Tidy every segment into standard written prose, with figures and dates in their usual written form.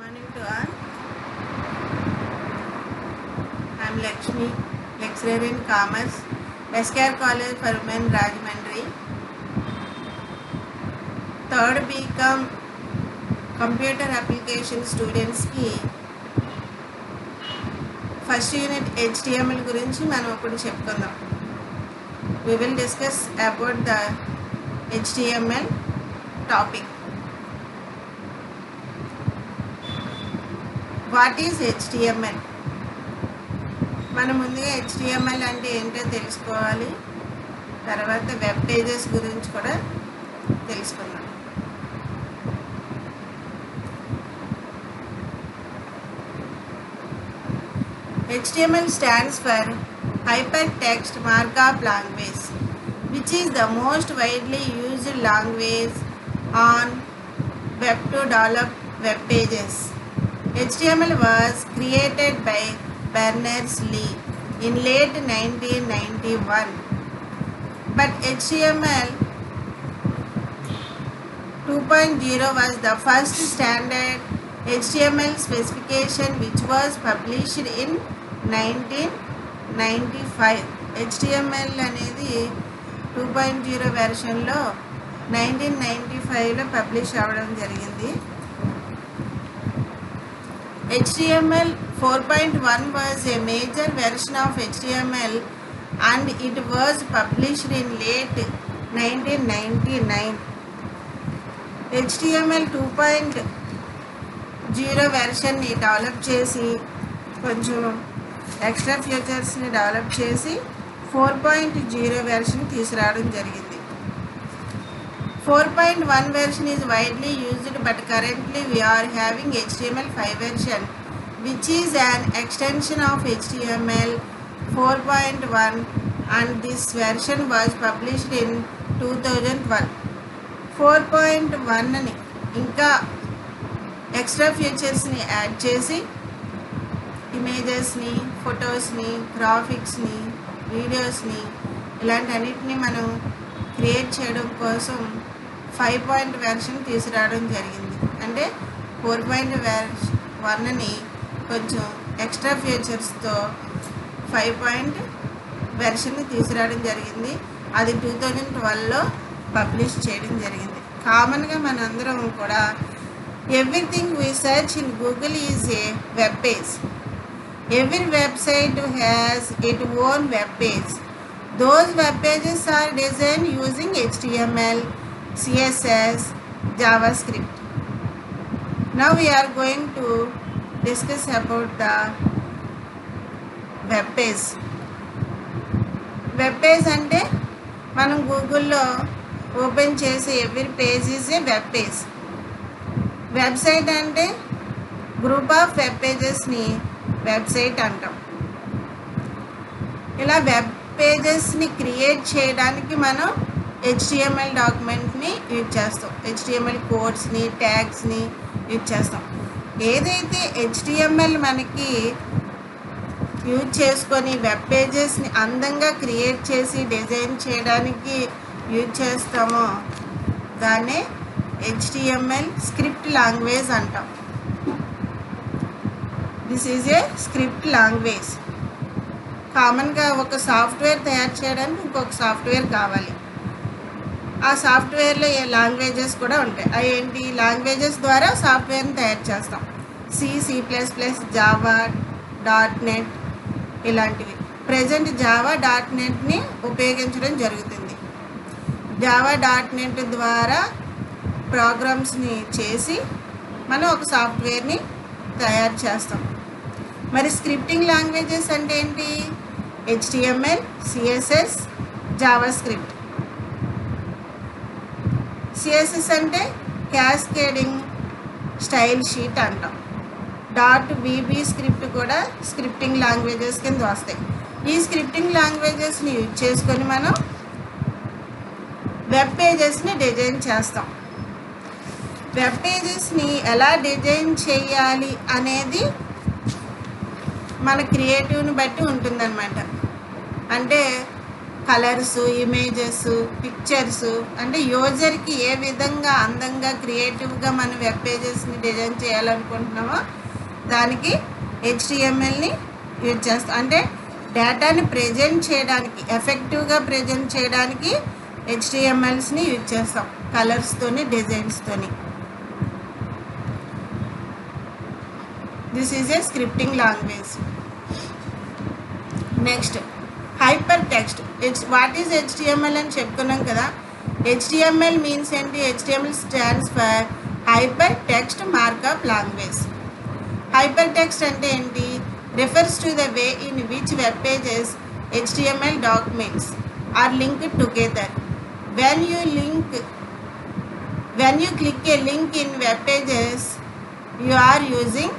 Morning to all. I am Lakshmi, lecturer in Commerce, SKR College for Women, Rajahmundry. Third BCom Computer Application students ki first unit HTML గురించి మనం ఇప్పుడు చెప్పుకుందాం. We will discuss about the HTML topic. What is HTML? మనం ముందుగా HTML అంటే ఏంటో తెలుసుకోవాలి. తర్వాత వెబ్ పేజెస్ గురించి కూడా తెలుసుకుందాం. HTML stands for hyper text markup language which is the most widely used language on web to develop web pages. HTML was created by Berners-Lee in late 1991, but HTML 2.0 was the first standard HTML specification which was published in 1995. HTML అనేది 2.0 వెర్షన్లో 1995లో publish అవ్వడం జరిగింది. HTML 4.1 was a major version of HTML and it was published in late 1999. HTML 2.0 వెర్షన్ని develop చేసి కొంచెం extra ఫీచర్స్ని develop చేసి 4.0 version తీసుకురావడం జరిగింది. 4.1 version is widely used, but currently we are having HTML 5 version which is an extension of HTML 4.1 and this version was published in 2012. 4.1 ని ఇంకా extra ఫీచర్స్ని add చేసి ఇమేజెస్ని, ఫొటోస్ని, గ్రాఫిక్స్ని, వీడియోస్ని ఇలాంటి అన్నిటిని మనం క్రియేట్ చేయడం కోసం 5 వెర్షన్ తీసుకురావడం జరిగింది. అంటే 4.1ని కొంచెం ఎక్స్ట్రా ఫీచర్స్తో 5 వెర్షన్ని తీసుకురావడం జరిగింది. అది 2012లో పబ్లిష్ చేయడం జరిగింది. కామన్గా మనందరం కూడా everything we search in Google is a web page. Every website has it own web page. Those web pages are designed using HTML, CSS, JavaScript. Now we are going to discuss about the web page. Web page అంటే మనం గూగుల్లో open చేసే every page is a web page. Website అంటే group of web పేజెస్ని website అంటాం. ఇలా web పేజెస్ని create చేయడానికి మనం HTML డాక్యుమెంట్ని use చేస్తాం. HTML కోడ్స్ని, ట్యాగ్స్ని యూజ్ చేస్తాం. ఏదైతే HTML మనకి యూజ్ చేసుకొని వెబ్ పేజెస్ని అందంగా క్రియేట్ చేసి డిజైన్ చేయడానికి యూజ్ చేస్తామో దాన్నే HTML స్క్రిప్ట్ లాంగ్వేజ్ అంటాం. This is a script language. కామన్గా ఒక సాఫ్ట్వేర్ తయారు చేయడానికి ఇంకొక సాఫ్ట్వేర్ కావాలి. ఆ సాఫ్ట్వేర్లో ఏ లాంగ్వేజెస్ కూడా ఉంటాయి. అవి ఏంటి? లాంగ్వేజెస్ ద్వారా సాఫ్ట్వేర్ని తయారు చేస్తాం. C++, జావా, .NET ఇలాంటివి. ప్రజెంట్ జావా, .NETని ఉపయోగించడం జరుగుతుంది. జావా, .NET ద్వారా ప్రోగ్రామ్స్ని చేసి మనం ఒక సాఫ్ట్వేర్ని తయారు చేస్తాం. మరి స్క్రిప్టింగ్ లాంగ్వేజెస్ అంటే ఏంటి? HTML, CSS, JavaScript. CSS అంటే క్యాస్కేడింగ్ స్టైల్ షీట్ అంటాం. .VB స్క్రిప్ట్ కూడా స్క్రిప్టింగ్ లాంగ్వేజెస్ కింద వస్తాయి. ఈ స్క్రిప్టింగ్ లాంగ్వేజెస్ని యూజ్ చేసుకొని మనం వెబ్ పేజెస్ని డిజైన్ చేస్తాం. వెబ్ పేజెస్ని ఎలా డిజైన్ చేయాలి అనేది మన క్రియేటివ్ని బట్టి ఉంటుందన్నమాట. అంటే కలర్స్, ఇమేజెస్, పిక్చర్స్, అంటే యూజర్కి ఏ విధంగా అందంగా క్రియేటివ్గా మన వెబ్ పేజెస్ని డిజైన్ చేయాలనుకుంటున్నామో దానికి హెచ్టిఎంఎల్ని యూజ్ చేస్తాం. అంటే డేటాని ప్రజెంట్ చేయడానికి, ఎఫెక్టివ్గా ప్రజెంట్ చేయడానికి హెచ్టిఎంఎల్స్ని యూజ్ చేస్తాం, కలర్స్తోని, డిజైన్స్తోని. This is a scripting language. Next hyper text. What is HTML అని చెప్పుకున్నాం కదా. హెచ్టిఎంఎల్ మీన్స్ ఏంటి? HTML stands for hyper text markup language. Hyper text అంటే ఏంటి? refers to the way in which web pages HTML documents are linked together. When you click a link in web pages, you are using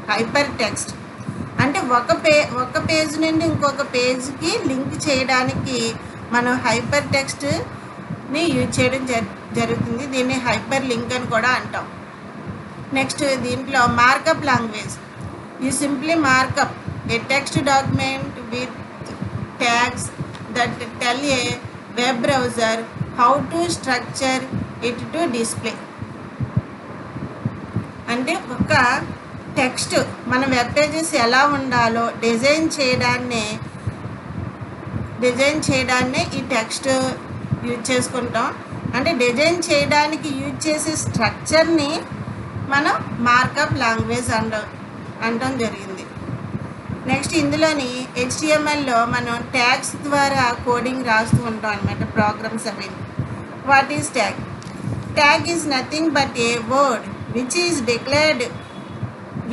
hypertext. అంటే ఒక page నుండి ఇంకొక పేజ్కి link చేయడానికి మనం hyper టెక్స్ట్ని use చేయడం జరుగుతుంది. దీన్ని హైపర్ లింక్ అని కూడా అంటాం. నెక్స్ట్ దీంట్లో markup language. You simply mark up a text document with tags that tell a web browser how to structure it to display. అంటే ఒక టెక్స్ట్ మన వెబ్ పేజెస్ ఎలా ఉండాలో డిజైన్ చేయడాన్నే ఈ టెక్స్ట్ యూజ్ చేసుకుంటాం. అంటే డిజైన్ చేయడానికి యూజ్ చేసే స్ట్రక్చర్ని మనం మార్కప్ లాంగ్వేజ్ అంటం జరిగింది. నెక్స్ట్ ఇందులోని హెచ్టిఎంఎల్లో మనం ట్యాగ్స్ ద్వారా కోడింగ్ రాస్తూ ఉంటాం అనమాట, ప్రోగ్రామ్స్ అవి. What is tag? Tag is nothing but a word which is declared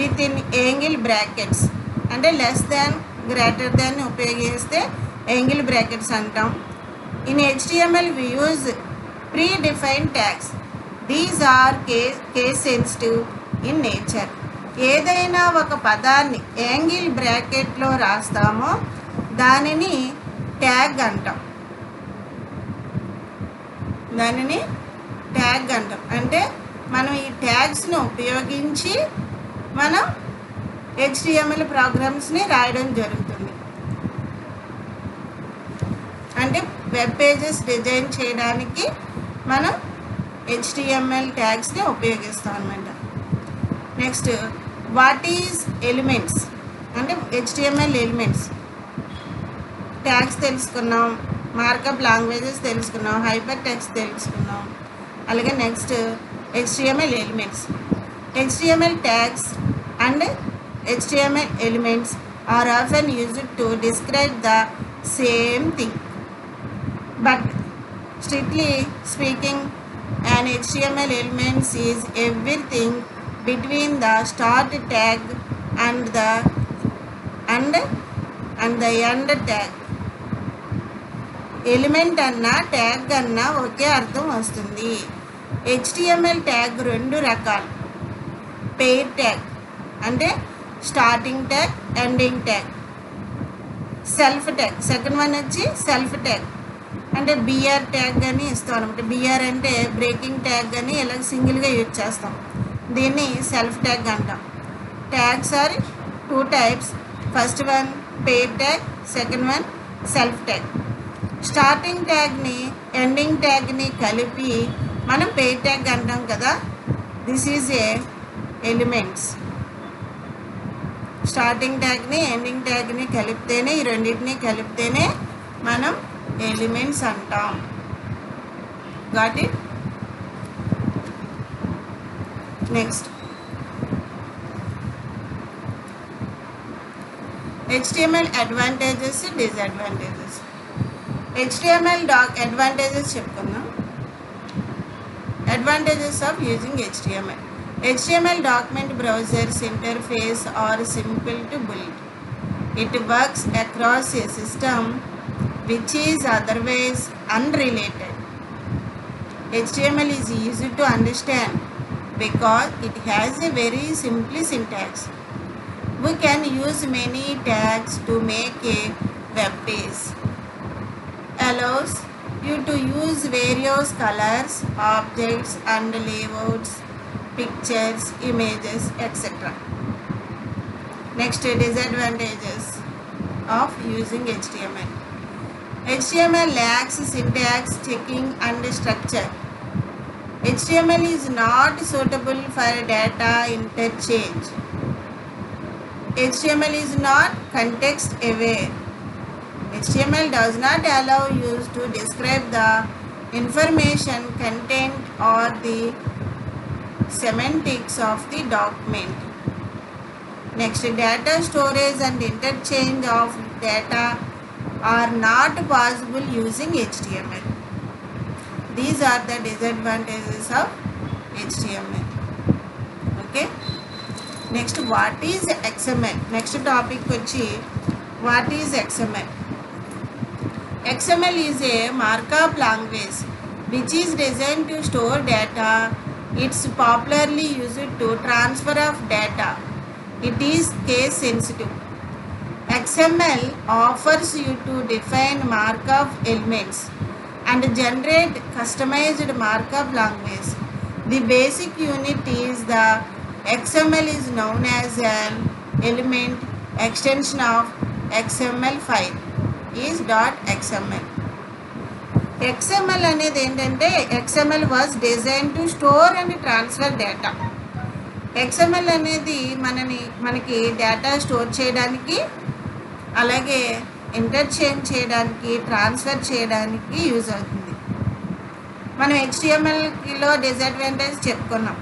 within angle brackets. అంటే లెస్ దాన్, గ్రేటర్ దాన్ ఉపయోగిస్తే యాంగిల్ బ్రాకెట్స్ అంటాం. In HTML we use predefined tags. These are case sensitive in nature. ఏదైనా ఒక పదాన్ని angle బ్రాకెట్లో రాస్తామో దానిని tag అంటాం. అంటే మనం ఈ ట్యాగ్స్ని ఉపయోగించి మనం హెచ్టిఎంఎల్ ప్రోగ్రామ్స్ని రాయడం జరుగుతుంది. అంటే వెబ్ పేజెస్ డిజైన్ చేయడానికి మనం హెచ్టిఎంఎల్ ట్యాగ్స్ని ఉపయోగిస్తాం అన్నమాట. Next what is elements? అంటే హెచ్టిఎంఎల్ ఎలిమెంట్స్. ట్యాగ్స్ తెలుసుకున్నాం, మార్కప్ లాంగ్వేజెస్ తెలుసుకున్నాం, హైపర్ టెక్స్ట్ తెలుసుకున్నాం. అలాగే next HTML elements. HTML tags and HTML elements are often used to describe the same thing, but strictly speaking an HTML elements is everything between the start tag and the end tag. Element అన్నా tag అన్నా ఒకే అర్థం వస్తుంది. HTML tag రెండు రకాలు. Pair tag అంటే starting tag, ending tag. Self tag, second one వచ్చి self tag. అంటే BR tag అని ఇస్తాం అనమాట. బిఆర్ అంటే బ్రేకింగ్ ట్యాగ్ అని ఇలా సింగిల్గా యూజ్ చేస్తాం. దీన్ని సెల్ఫ్ ట్యాగ్ అంటాం. Tags are 2 types. First one pair tag, second one self tag. Starting ట్యాగ్ని ఎండింగ్ ట్యాగ్ని కలిపి మనం పెయిర్ ట్యాగ్ అంటాం కదా. This is a elements. Starting ట్యాగ్ని ఎండింగ్ ట్యాగ్ని కలిపితేనే, ఈ రెండింటిని కలిపితేనే మనం ఎలిమెంట్స్ అంటాం. Got it? Next HTML advantages, disadvantages. HTML advantages చెప్పుకుందాం. Advantages of using HTML. HTML document browser's interface are simple to build. It works across a system which is otherwise unrelated. HTML is easy to understand because it has a very simple syntax. We can use many tags to make a web page. Allows you to use various colors, objects and layouts, pictures, images, etc. Next, disadvantages of using HTML. HTML lacks syntax, checking and structure. HTML is not suitable for data interchange. HTML is not context aware. HTML does not allow you to describe the information, content or the semantics of the document. Next, data storage and interchange of data are not possible using HTML. These are the disadvantages of HTML. Okay. Next, what is XML? Next topic వచ్చి what is XML? XML is a markup language which is designed to store data. It's popularly used to transfer of data. It is case sensitive. XML offers you to define markup elements and generate customized markup language. The basic unit is the XML is known as an element extension of XML file is .xml. XML అనేది ఏంటంటే XML was designed to store and transfer data. XML అనేది మనకి data store చేయడానికి అలాగే interchange చేయడానికి transfer చేయడానికి use అవుతుంది. మనం HTMLలో డిసడ్వాంటేజ్ చెప్పుకున్నాం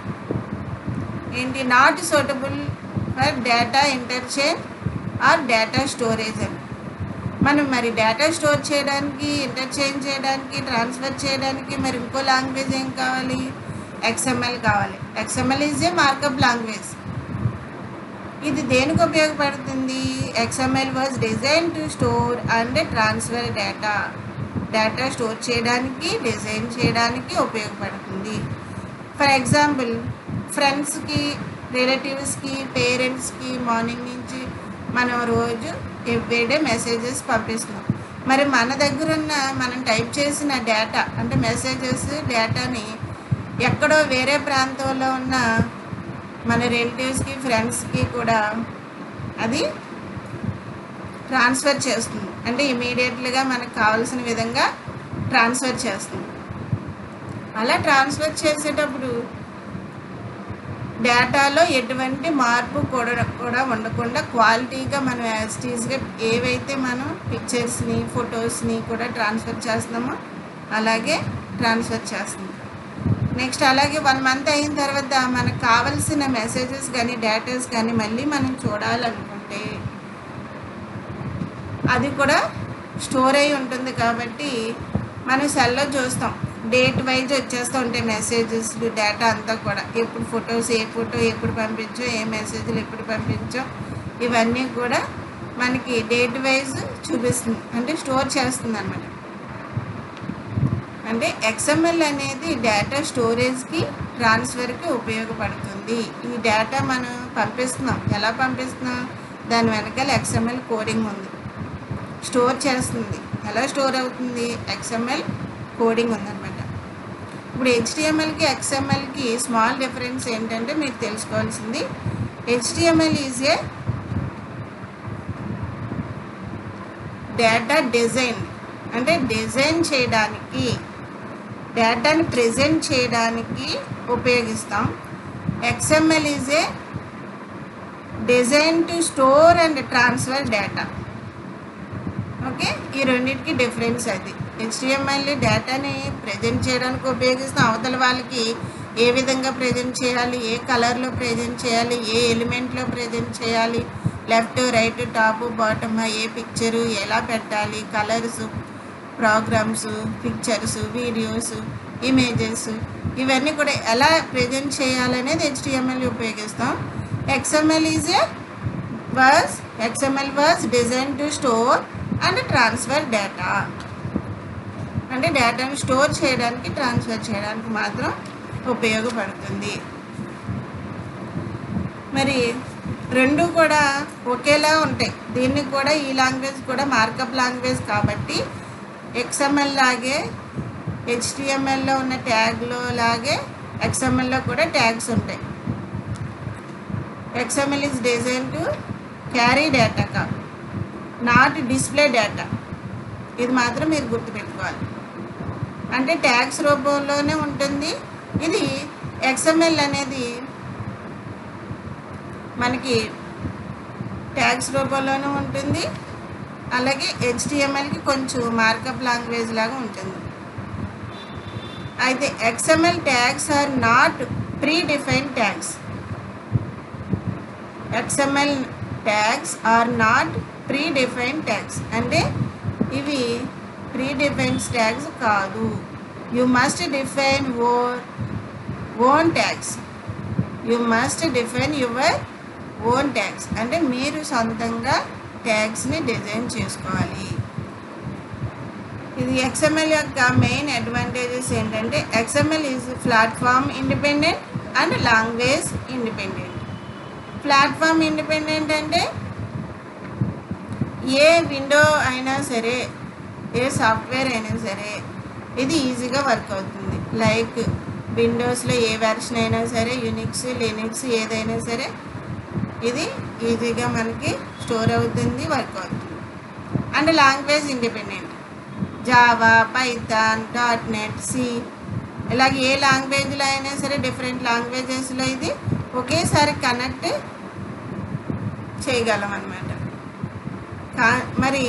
ఏంటి, not suitable for data interchange or data storage అని. మనం మరి డేటా స్టోర్ చేయడానికి ఇంటర్చేంజ్ చేయడానికి ట్రాన్స్ఫర్ చేయడానికి మరి ఇంకో లాంగ్వేజ్ ఏం కావాలి, XML కావాలి. XML is a markup language. ఇది దేనికి ఉపయోగపడుతుంది? XML was design to store and transfer data store చేయడానికి డిజైన్ చేయడానికి ఉపయోగపడుతుంది. ఫర్ ఎగ్జాంపుల్, ఫ్రెండ్స్కి, రిలేటివ్స్కి, పేరెంట్స్కి మార్నింగ్ నుంచి మనం రోజు ఎవ్రీడే మెసేజెస్ పంపిస్తున్నాం. మరి మన దగ్గర ఉన్న మనం టైప్ చేసిన డేటా అంటే మెసేజెస్ డేటాని ఎక్కడో వేరే ప్రాంతంలో ఉన్న మన రిలేటివ్స్కి, ఫ్రెండ్స్కి కూడా అది ట్రాన్స్ఫర్ చేస్తుంది. అంటే ఇమీడియట్లీగా మనకు కావాల్సిన విధంగా ట్రాన్స్ఫర్ చేస్తుంది. అలా ట్రాన్స్ఫర్ చేసేటప్పుడు డేటాలో ఎటువంటి మార్పు కూడా ఉండకుండా క్వాలిటీగా మనం యాస్టీస్గా ఏవైతే మనం పిక్చర్స్ని, ఫొటోస్ని కూడా ట్రాన్స్ఫర్ చేస్తున్నామో అలాగే ట్రాన్స్ఫర్ చేస్తుంది. నెక్స్ట్ అలాగే 1 month అయిన తర్వాత మనకు కావాల్సిన మెసేజెస్ కానీ డేటాస్ కానీ మళ్ళీ మనం చూడాలనుకుంటే అది కూడా స్టోర్ అయి ఉంటుంది. కాబట్టి మనం సెల్లో చూస్తాం, డేట్ వైజ్ వచ్చేస్తూ ఉంటాయి మెసేజెస్, డేటా అంతా కూడా. ఎప్పుడు ఫొటోస్, ఏ ఫోటో ఎప్పుడు పంపించో, ఏ మెసేజ్లు ఎప్పుడు పంపించో, ఇవన్నీ కూడా మనకి డేట్ వైజ్ చూపిస్తుంది, అంటే స్టోర్ చేస్తుంది అన్నమాట. అంటే XML అనేది డేటా స్టోరేజ్కి, ట్రాన్స్ఫర్కి ఉపయోగపడుతుంది. ఈ డేటా మనం పంపిస్తున్నాం, ఎలా పంపిస్తున్నాం, దాని వెనకాల XML కోడింగ్ ఉంది, స్టోర్ చేస్తుంది. ఎలా స్టోర్ అవుతుంది, XML కోడింగ్ ఉందన్నమాట. ఇప్పుడు HTMLకి XMLకి స్మాల్ డిఫరెన్స్ ఏంటంటే మీరు తెలుసుకోవాల్సింది, HTML is a data design, అంటే డిజైన్ చేయడానికి, డేటాని ప్రెజెంట్ చేయడానికి ఉపయోగిస్తాం. XML is A design to store and transfer data. Okay, ఈ రెండింటికి డిఫరెన్స్ అది. HTML డేటాని ప్రజెంట్ చేయడానికి ఉపయోగిస్తాం, అవతల వాళ్ళకి ఏ విధంగా ప్రజెంట్ చేయాలి, ఏ కలర్లో ప్రజెంట్ చేయాలి, ఏ ఎలిమెంట్లో ప్రజెంట్ చేయాలి, లెఫ్ట్, రైట్, టాప్, బాటమ్, ఏ పిక్చరు ఎలా పెట్టాలి, colours, programs, pictures, videos, images, ఇవన్నీ కూడా ఎలా ప్రజెంట్ చేయాలనేది HTML ఉపయోగిస్తాం. XML was design to store and transfer data, అంటే డేటాను స్టోర్ చేయడానికి, ట్రాన్స్ఫర్ చేయడానికి మాత్రం ఉపయోగపడుతుంది. మరి రెండు కూడా ఒకేలా ఉంటాయి. దీన్ని కూడా, ఈ లాంగ్వేజ్ కూడా మార్కప్ లాంగ్వేజ్ కాబట్టి XML లాగే HTMLలో ఉన్న ట్యాగ్లో లాగే XMLలో కూడా ట్యాగ్స్ ఉంటాయి. XML is design to carry data, not display data. ఇది మాత్రం మీరు గుర్తుపెట్టుకోవాలి. అంటే ట్యాగ్స్ రూపంలోనే ఉంటుంది. ఇది XML అనేది మనకి ట్యాగ్స్ రూపంలోనే ఉంటుంది. అలాగే HTMLకి కొంచెం మార్కప్ లాంగ్వేజ్ లాగా ఉంటుంది. అయితే XML tags are not predefined tags. XML tags are not predefined tags అంటే ఇవి ప్రీ డిఫైన్డ్ ట్యాగ్స్ కాదు. You must define own tags. You must define your own tags అంటే మీరు సొంతంగా ట్యాగ్స్ని డిజైన్ చేసుకోవాలి. ఇది XML యొక్క మెయిన్ అడ్వాంటేజెస్ ఏంటంటే XML is platform independent and language independent. Platform independent అంటే ఏ విండో అయినా సరే, ఏ సాఫ్ట్వేర్ అయినా సరే ఇది ఈజీగా వర్క్ అవుతుంది. లైక్ విండోస్లో ఏ వెర్షన్ అయినా సరే, యూనిక్స్, లినక్స్ ఏదైనా సరే ఇది ఈజీగా మనకి స్టోర్ అవుతుంది, వర్క్ అవుతుంది. And language independent. Java, Python, .NET, C ఇలాగ ఏ లాంగ్వేజ్లో అయినా సరే డిఫరెంట్ లాంగ్వేజెస్లో ఇది ఒకేసారి కనెక్ట్ చేయగలం అన్నమాట. మరి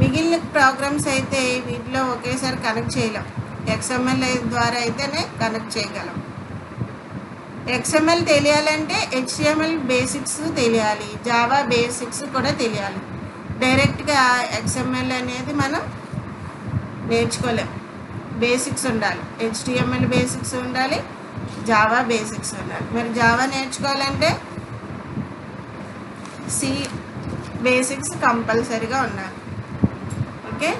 మిగిలిన ప్రోగ్రామ్స్ అయితే వీటిలో ఒకేసారి కనెక్ట్ చేయలేం. XML ద్వారా అయితేనే కనెక్ట్ చేయగలం. XML తెలియాలంటే HTML బేసిక్స్ తెలియాలి, జావా బేసిక్స్ కూడా తెలియాలి. డైరెక్ట్గా XML అనేది మనం నేర్చుకోలేం. బేసిక్స్ ఉండాలి, HTML బేసిక్స్ ఉండాలి, జావా బేసిక్స్ ఉండాలి. మరి జావా నేర్చుకోవాలంటే C బేసిక్స్ కంపల్సరీగా ఉండాలి. Okay,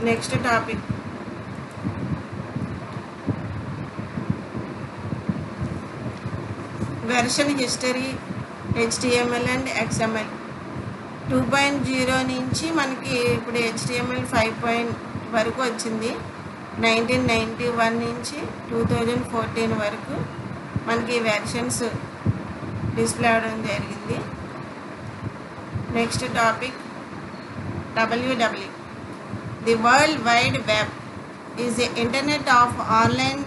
next topic version history HTML and XML. 2.0 నుంచి మనకి ఇప్పుడు HTML 5 వరకు వచ్చింది. 1991 నుంచి 2014 వరకు మనకి వెర్షన్స్ డిస్ప్లే అవ్వడం జరిగింది. Next topic WWW. The World Wide Web is the internet of online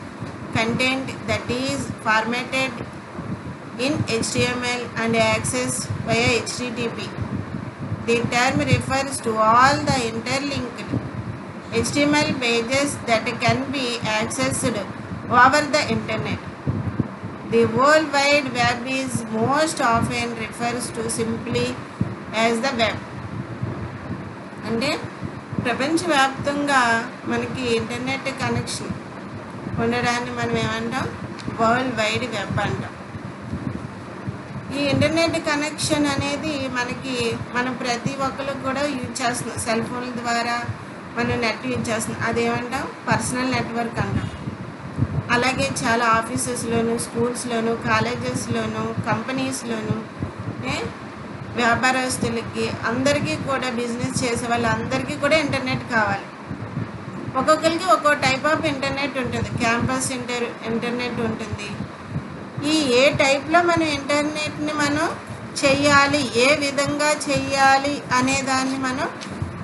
content that is formatted in HTML and accessed via HTTP. The term refers to all the interlinked HTML pages that can be accessed over the internet. The World Wide Web is most often refers to simply as the web. అంటే ప్రపంచవ్యాప్తంగా మనకి internet connection ఉండడాన్ని మనం ఏమంటాం? World wide web అంటాం. ఈ internet connection అనేది మనం ప్రతి ఒక్కరు కూడా యూజ్ చేస్తున్నాం. సెల్ ఫోన్ల ద్వారా మనం నెట్ యూజ్ చేస్తున్నాం. అదేమంటాం? పర్సనల్ నెట్వర్క్ అంటాం. అలాగే చాలా ఆఫీసెస్లోను, స్కూల్స్లోను, కాలేజెస్లోను, కంపెనీస్లోను వ్యాపారస్తులకి అందరికీ కూడా, బిజినెస్ చేసే వాళ్ళందరికీ కూడా ఇంటర్నెట్ కావాలి. ఒక్కొక్కరికి ఒక్కో టైప్ ఆఫ్ ఇంటర్నెట్ ఉంటుంది. క్యాంపస్ ఇంటర్నెట్ ఉంటుంది. ఈ ఏ టైప్లో మనం ఇంటర్నెట్ని మనం చెయ్యాలి, ఏ విధంగా చెయ్యాలి అనే దాన్ని మనం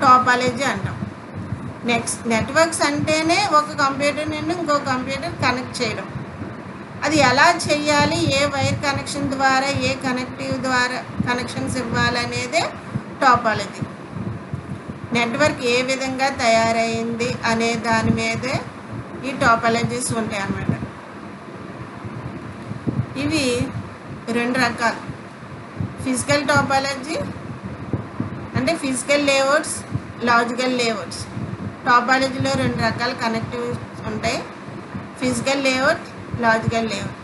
టోపాలజీ అంటాం. నెట్వర్క్స్ అంటేనే ఒక కంప్యూటర్ నుండి ఇంకో కంప్యూటర్ కనెక్ట్ చేయడం. అది ఎలా చెయ్యాలి, ఏ వైర్ కనెక్షన్ ద్వారా, ఏ కనెక్టివ్ ద్వారా కనెక్షన్స్ ఇవ్వాలనేదే టోపాలజీ. నెట్వర్క్ ఏ విధంగా తయారైంది అనే దాని మీదే ఈ టోపాలజీస్ ఉంటాయి అన్నమాట. ఇవి రెండు రకాలు. ఫిజికల్ టోపాలజీ అంటే ఫిజికల్ లేఅవుట్స్, లాజికల్ లేఅవుట్స్. టోపాలజీలో రెండు రకాల కనెక్టివ్స్ ఉంటాయి. Physical layout, logical layout.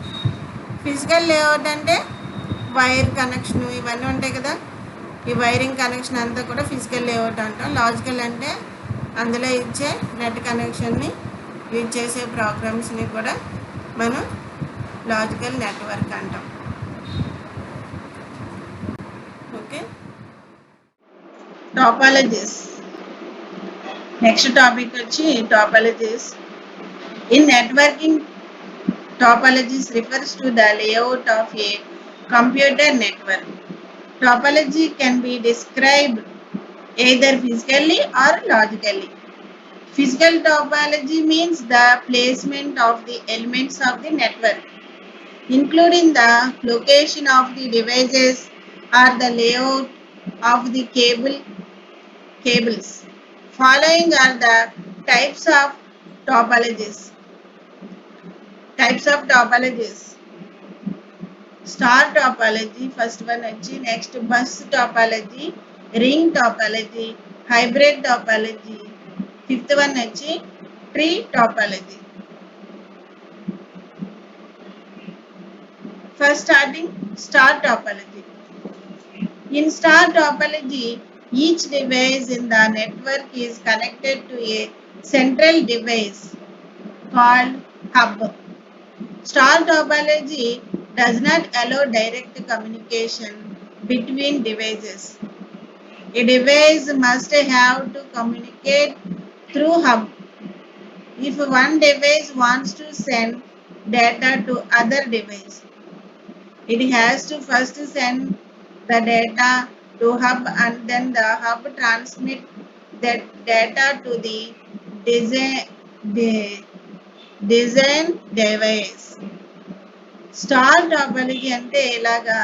Physical layout అంటే వైర్ కనెక్షన్ ఇవన్నీ ఉంటాయి కదా, ఈ వైరింగ్ కనెక్షన్ అంతా కూడా ఫిజికల్ లేఅవుట్ అంటాం. లాజికల్ అంటే అందులో ఇచ్చే నెట్ కనెక్షన్ని యూజ్ చేసే ప్రోగ్రామ్స్ని కూడా మనం లాజికల్ నెట్వర్క్ అంటాం. Okay, topologies. నెక్స్ట్ టాపిక్ వచ్చి topologies. In networking Topologies refers to the layout of a computer network. Topology can be described either physically or logically. Physical topology means the placement of the elements of the network, including the location of the devices or the layout of the cables. Following are the types of topologies. Types of topologies. Star topology, first one వచ్చి next bus topology, ring topology, hybrid topology, fifth one వచ్చి tree topology. First starting star topology. In star topology, each device in the network is connected to a central device called hub. Star topology does not allow direct communication between devices. A device must have to communicate through hub. If one device wants to send data to other device, it has to first send the data to hub and then the hub transmit that data to the design device. Star topology అంటే ఇలాగా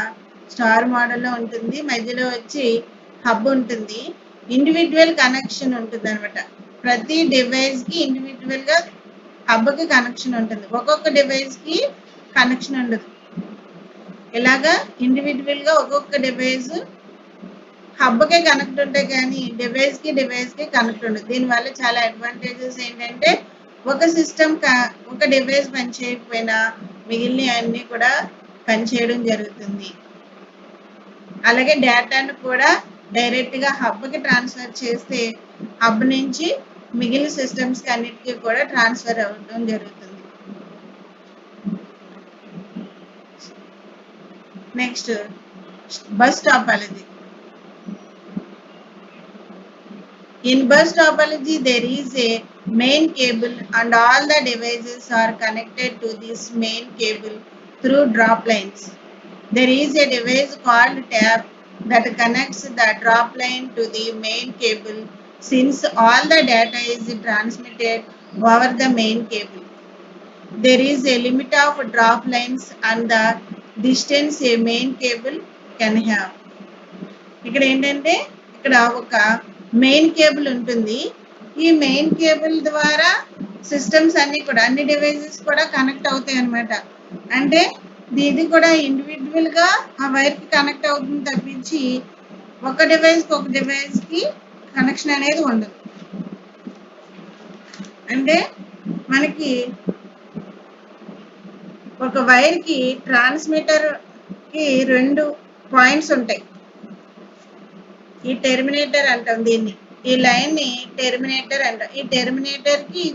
star మోడల్లో ఉంటుంది, మధ్యలో వచ్చి hub ఉంటుంది, individual connection ఉంటుంది అనమాట. ప్రతి డివైస్కి ఇండివిజువల్గా హబ్కి కనెక్షన్ ఉంటుంది, ఒక్కొక్క డివైస్కి కనెక్షన్ ఉండదు. ఇలాగా ఇండివిజువల్గా ఒక్కొక్క డివైస్ హబ్కే కనెక్ట్ ఉంటాయి కానీ డివైస్కి కనెక్ట్ ఉండదు. దీనివల్ల చాలా అడ్వాంటేజెస్ ఏంటంటే ఒక సిస్టమ్ ఒక డివైస్ పనిచేయకపోయినా మిగిలిన అన్నీ కూడా పనిచేయడం జరుగుతుంది. అలాగే డేటాను కూడా డైరెక్ట్గా హబ్కి ట్రాన్స్ఫర్ చేస్తే హబ్ నుంచి మిగిలిన సిస్టమ్స్కి అన్నిటికీ కూడా ట్రాన్స్ఫర్ అవ్వడం జరుగుతుంది. Next bus topology. In bus topology, there is a main cable and all the devices are connected to this main cable through drop lines. There is a device called tap that connects the drop line to the main cable since all the data is transmitted over the main cable. There is a limit of drop lines and the distance a main cable can have. ఇక్కడ ఏంటంటే ఇక్కడ ఒక main cable ఉంటుంది. ఈ main cable ద్వారా systems అన్ని కూడా అన్ని డివైజెస్ కూడా కనెక్ట్ అవుతాయి అన్నమాట. అంటే ఇది కూడా ఇండివిజువల్గా ఆ వైర్కి కనెక్ట్ అవుతుంది తప్పించి ఒక డివైస్కి కనెక్షన్ అనేది ఉండదు. అంటే మనకి ఒక వైర్కి ట్రాన్స్మిటర్కి 2 పాయింట్స్ ఉంటాయి. ఈ టెర్మినేటర్ అంటాం దీన్ని, ఈ లైన్ని టెర్మినేటర్ అంటాం. ఈ టెర్మినేటర్కి ఈ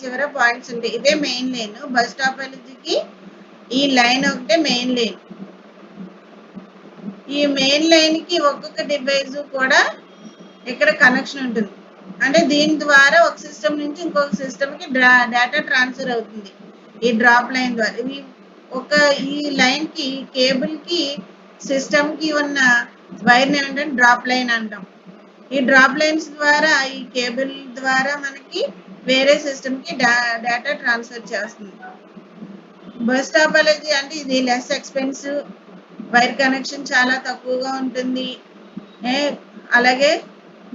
చివర పాయింట్స్ ఉంటాయి. ఇదే మెయిన్ లైన్. బస్ టాపాలజీకి ఈ లైన్ ఒకటే మెయిన్ లైన్. ఈ మెయిన్ లైన్కి ఒక్కొక్క డివైస్ కూడా ఇక్కడ కనెక్షన్ ఉంటుంది. అంటే దీని ద్వారా ఒక సిస్టమ్ నుంచి ఇంకొక సిస్టమ్కి డేటా ట్రాన్స్ఫర్ అవుతుంది ఈ డ్రాప్ లైన్ ద్వారా. ఈ లైన్కి కేబుల్కి సిస్టమ్కి ఉన్న వైర్ని ఏమంటే డ్రాప్ లైన్ అంటాం. ఈ డ్రాప్ లైన్స్ ద్వారా ఈ కేబుల్ ద్వారా మనకి వేరే సిస్టమ్కి డేటా ట్రాన్స్ఫర్ చేస్తుంది. బస్ టాపాలజీ అంటే ఇది లెస్ ఎక్స్పెన్సివ్, వైర్ కనెక్షన్ చాలా తక్కువగా ఉంటుంది, అలాగే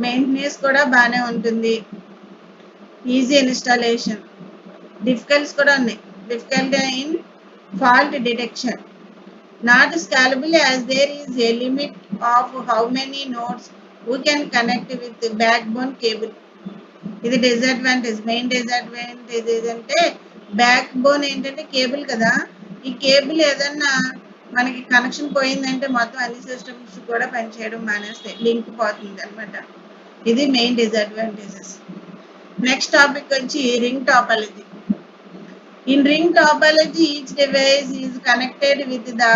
మెయింటెనెన్స్ కూడా బాగానే ఉంటుంది, ఈజీ ఇన్స్టాలేషన్. డిఫికల్ట్స్ కూడా ఉన్నాయి. Difficulty in fault detection, not scalable as there is a limit of how many nodes we can connect with the backbone cable. ఇది డిసడ్వాంటేజ్. మెయిన్ డిసడ్వాంటేజ్ ఏంటంటే బ్యాక్ బోన్ ఏంటంటే కేబుల్ కదా, ఈ కేబుల్ ఏదన్నా మనకి connection పోయిందంటే మొత్తం అన్ని సిస్టమ్స్ కూడా పనిచేయడం మానేస్తాయి, లింక్ పోతుంది అనమాట. ఇది మెయిన్ డిసడ్వాంటేజెస్. నెక్స్ట్ టాపిక్ వచ్చి ring topology. In ring topology, each device is connected with the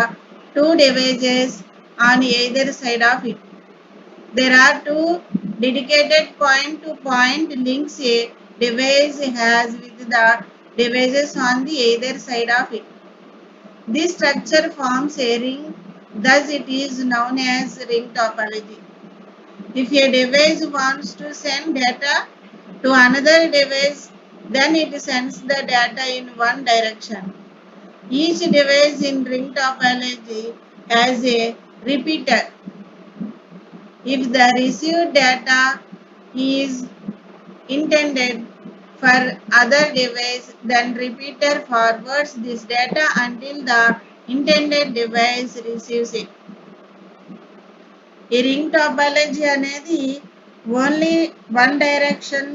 2 devices on either side of it. There are 2 dedicated point-to-point links a device has with the devices on the either side of it. This structure forms a ring, thus it is known as ring topology. If a device wants to send data to another device, then it sends the data in one direction. Each device in ring topology has a repeater. If the received data is intended for other device, then repeater forwards this data until the intended device receives it. ఈ ring topology అనేది only one direction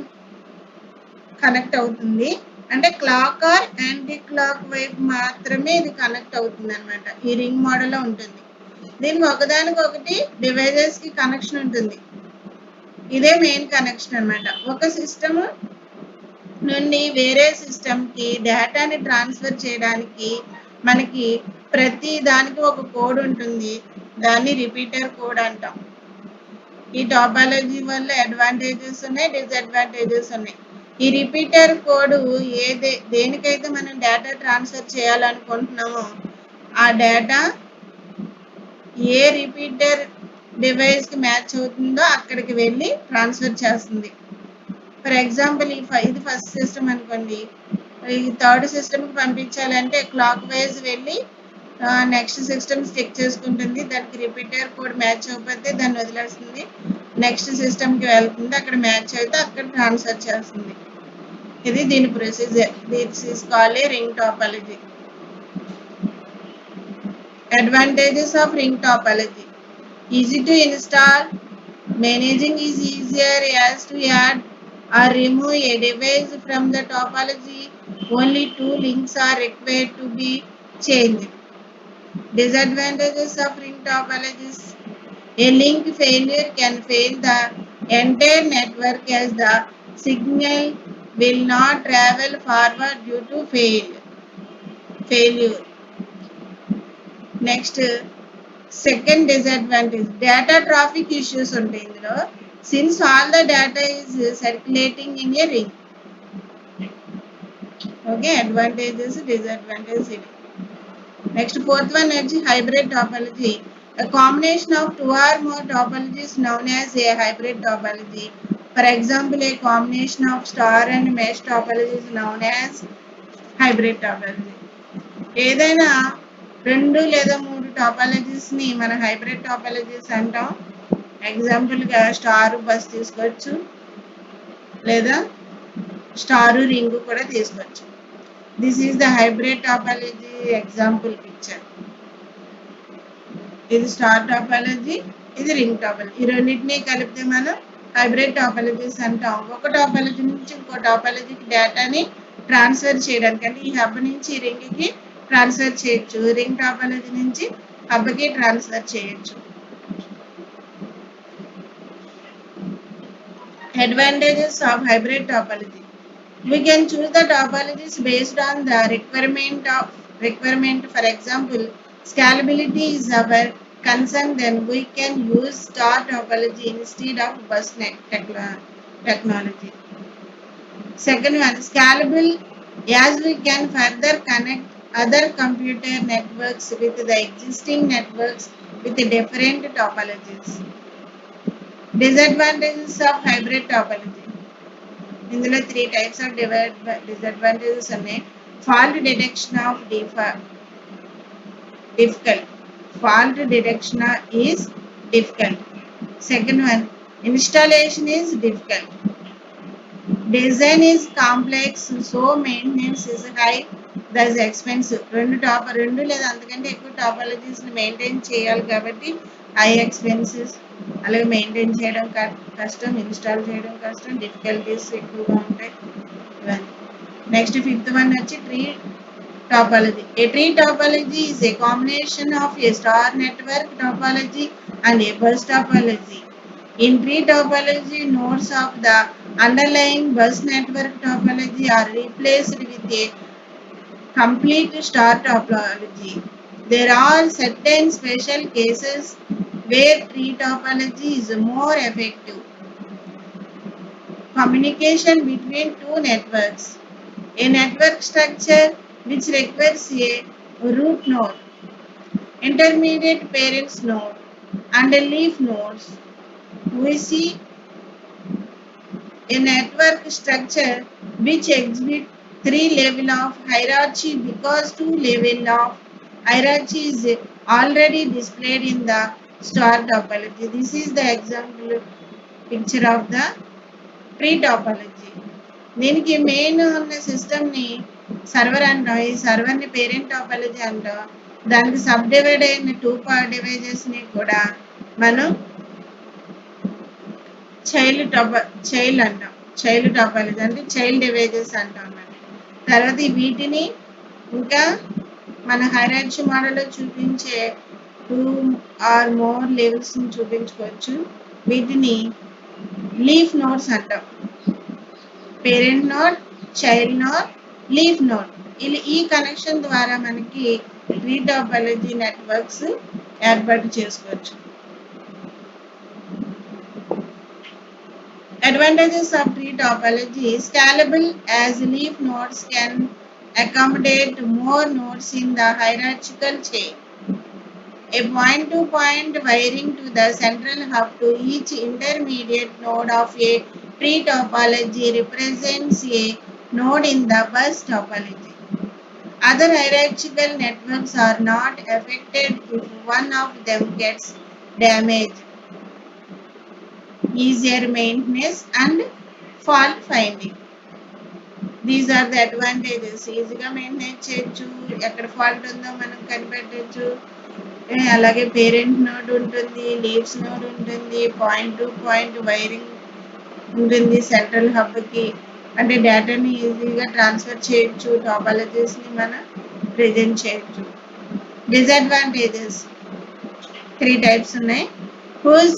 connect అవుతుంది, అంటే clock are anti clock వైపు మాత్రమే ఇది connect అవుతుంది అనమాట. ఈ రింగ్ మోడల్లో ఉంటుంది. దీనికి ఒకదానికొకటి డివైజెస్ కి కనెక్షన్ ఉంటుంది. ఇదే మెయిన్ కనెక్షన్ అనమాట. ఒక సిస్టమ్ నుండి వేరే సిస్టమ్ కి డేటాని ట్రాన్స్ఫర్ చేయడానికి మనకి ప్రతి దానికి ఒక కోడ్ ఉంటుంది. దాన్ని రిపీటర్ కోడ్ అంటాం. ఈ టాపాలజీ వల్ల అడ్వాంటేజెస్ ఉన్నాయి, డిసడ్వాంటేజెస్ ఉన్నాయి. ఈ రిపీటర్ కోడ్ దేనికైతే మనం డేటా ట్రాన్స్ఫర్ చేయాలనుకుంటున్నామో ఆ డేటా ఏ రిపీటర్ డివైస్ కి మ్యాచ్ అవుతుందో అక్కడికి వెళ్ళి ట్రాన్స్ఫర్ చేస్తుంది. ఫర్ ఎగ్జాంపుల్ ఇది ఫస్ట్ సిస్టమ్ అనుకోండి, ఈ థర్డ్ సిస్టమ్కి పంపించాలంటే క్లాక్ వైజ్ వెళ్ళి నెక్స్ట్ సిస్టమ్ చెక్ చేసుకుంటుంది. దానికి రిపీటర్ కోడ్ మ్యాచ్ అవ్వకపోతే దాన్ని వదిలేస్తుంది. నెక్స్ట్ సిస్టమ్కి వెళ్తుంది, అక్కడ మ్యాచ్ అయితే అక్కడ ట్రాన్స్ఫర్ చేస్తుంది. ఇది దీని procedure. This is called A ring topology. Advantages of ring topology: easy to install, managing is easier as to add or remove a device from the topology. Only 2 links are required to be changed. Disadvantages of ring topologies: a link failure can fail the entire network as the signal will not travel forward due to failure. Next, second disadvantage, data traffic issues ఉంటాయి ఇందులో, since all the data is circulating in a ring. Okay, advantages, disadvantages ఇది. Next, fourth one వచ్చి hybrid topology. A combination of 2 or more topologies known as a hybrid topology. For example, a combination of star and mesh topology is known as hybrid topology. ఏదైనా 2 లేదా 3 టాపాలజీస్ ని మన hybrid టాపాలజీస్ అంటాం. Example గా star bus తీసుకోవచ్చు, లేదా star ring కూడా తీసుకోవచ్చు. This is the hybrid topology example picture. ఇది స్టార్ టాపాలజీ, ఇది రింగ్ టాపాలజీ. ఈ రెండింటినీ కలిపితే మనం హైబ్రిడ్ టాపాలజీస్ అంటాం. ఒక టాపాలజీ నుంచి ఇంకో టాపాలజీకి డేటాని ట్రాన్స్ఫర్ చేయడానికి, అంటే ఈ హబ్ నుంచి ఈ రింగ్కి ట్రాన్స్ఫర్ చేయొచ్చు, రింగ్ టాపాలజీ నుంచి హబ్కి ట్రాన్స్ఫర్ చేయొచ్చు. Advantages of hybrid topology: we can choose the topologies based on the requirement. For example, scalability is our concern, then we can use star topology instead of bus net technology. Second one, scalable, as we can further connect other computer networks with the existing networks with different topologies. Disadvantages of hybrid topology: ఇందులో 3 types of disadvantages ఉన్నాయి. Fault detection of difficult. Fault detection is difficult. Second one, installation is difficult. Design is complex, so maintenance is high, thus expensive. రెండు లేదా అంతకంటే ఎక్కువ టాపాలజీస్ ని maintain చేయాలి కాబట్టి high expenses, అలాగే మెయింటైన్ చేయడం కష్టం, ఇన్స్టాల్ చేయడం కష్టం, డిఫికల్టీస్ ఎక్కువగా ఉంటాయి ఇవన్నీ. నెక్స్ట్ ఫిఫ్త్ వన్ వచ్చి tree topology. A tree topology is a combination of a star network topology and a bus topology. In tree topology, nodes of the underlying bus network topology are replaced with a complete star topology. There are certain special cases where tree topology is more effective. Communication between 2 networks. A network structure which requires a root node, intermediate parents node, and a leaf nodes. We see a network structure which exhibits three levels of hierarchy because two levels of hierarchy is already displayed in the star topology. This is the example picture of the tree topology. దీనికి main ఉన్న సిస్టమ్ని server అంటాం. ఈ సర్వర్ని parent topology అంటాం. దానికి sub divide అయిన two part డివైజెస్ని కూడా మనం చైల్డ్ అంటాం. చైల్డ్ టాపాలజీ అంటే చైల్డ్ డివైజెస్ అంటాం అన్నమాట. తర్వాత వీటిని ఇంకా మన హైరార్కీ మోడల్లో చూపించే 2 or more లెవెల్స్ని చూపించుకోవచ్చు. వీటిని లీఫ్ నోడ్స్ అంటాం. Parent node, child node, leaf node. ఈ కనెక్షన్ ద్వారా మనకి ట్రీ టాపాలజీ నెట్వర్క్స్ ఏర్పాటు చేసుకోవచ్చు. Advantages of tree topology: scalable, as leaf nodes can accommodate more nodes in the hierarchical chain. A point-to-point wiring to the central hub to each intermediate node of a tree topology represents a node in the bus topology. Other hierarchical networks are not affected if one of them gets damaged. Easier maintenance and fault finding. These are the advantages. ఈజీగా maintain చేయొచ్చు, ఎక్కడ fault ఉందో మనం కనిపెట్టచ్చు. అలాగే parent node ఉంటుంది, leaves node ఉంటుంది, point to point wiring ఉంటుంది సెంట్రల్ హబ్కి. అంటే డేటాని ఈజీగా ట్రాన్స్ఫర్ చేయొచ్చు, టాపాలజీస్ని మనం ప్రెజెంట్ చేయొచ్చు. డిసడ్వాంటేజెస్ 3 types ఉన్నాయి. Huge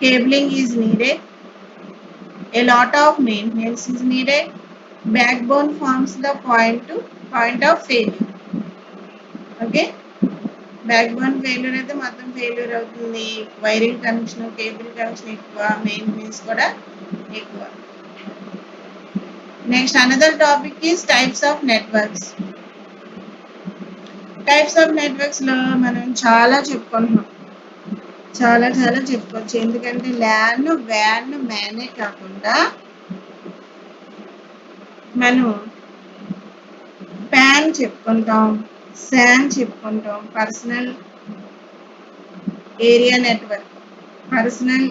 cabling is needed, a lot of maintenance is needed, backbone forms the point of failure. Okay, backbone failure అయితే మొత్తం ఫెయిల్యూర్ అవుతుంది. వైరింగ్ కనెక్షన్, కేబుల్ కనెక్షన్ ఎక్కువ, మెయింటెనెన్స్ కూడా ఎక్కువ. Next another topic is types of networks. Types of నెట్వర్క్స్లో మనం చాలా చెప్పుకుంటున్నాం, చాలా చెప్పుకోవచ్చు. ఎందుకంటే ల్యాన్, వ్యాన్, మ్యానే కాకుండా మనం ప్యాన్ చెప్పుకుంటాం, శాన్ చెప్పుకుంటాం, personal area network. Personal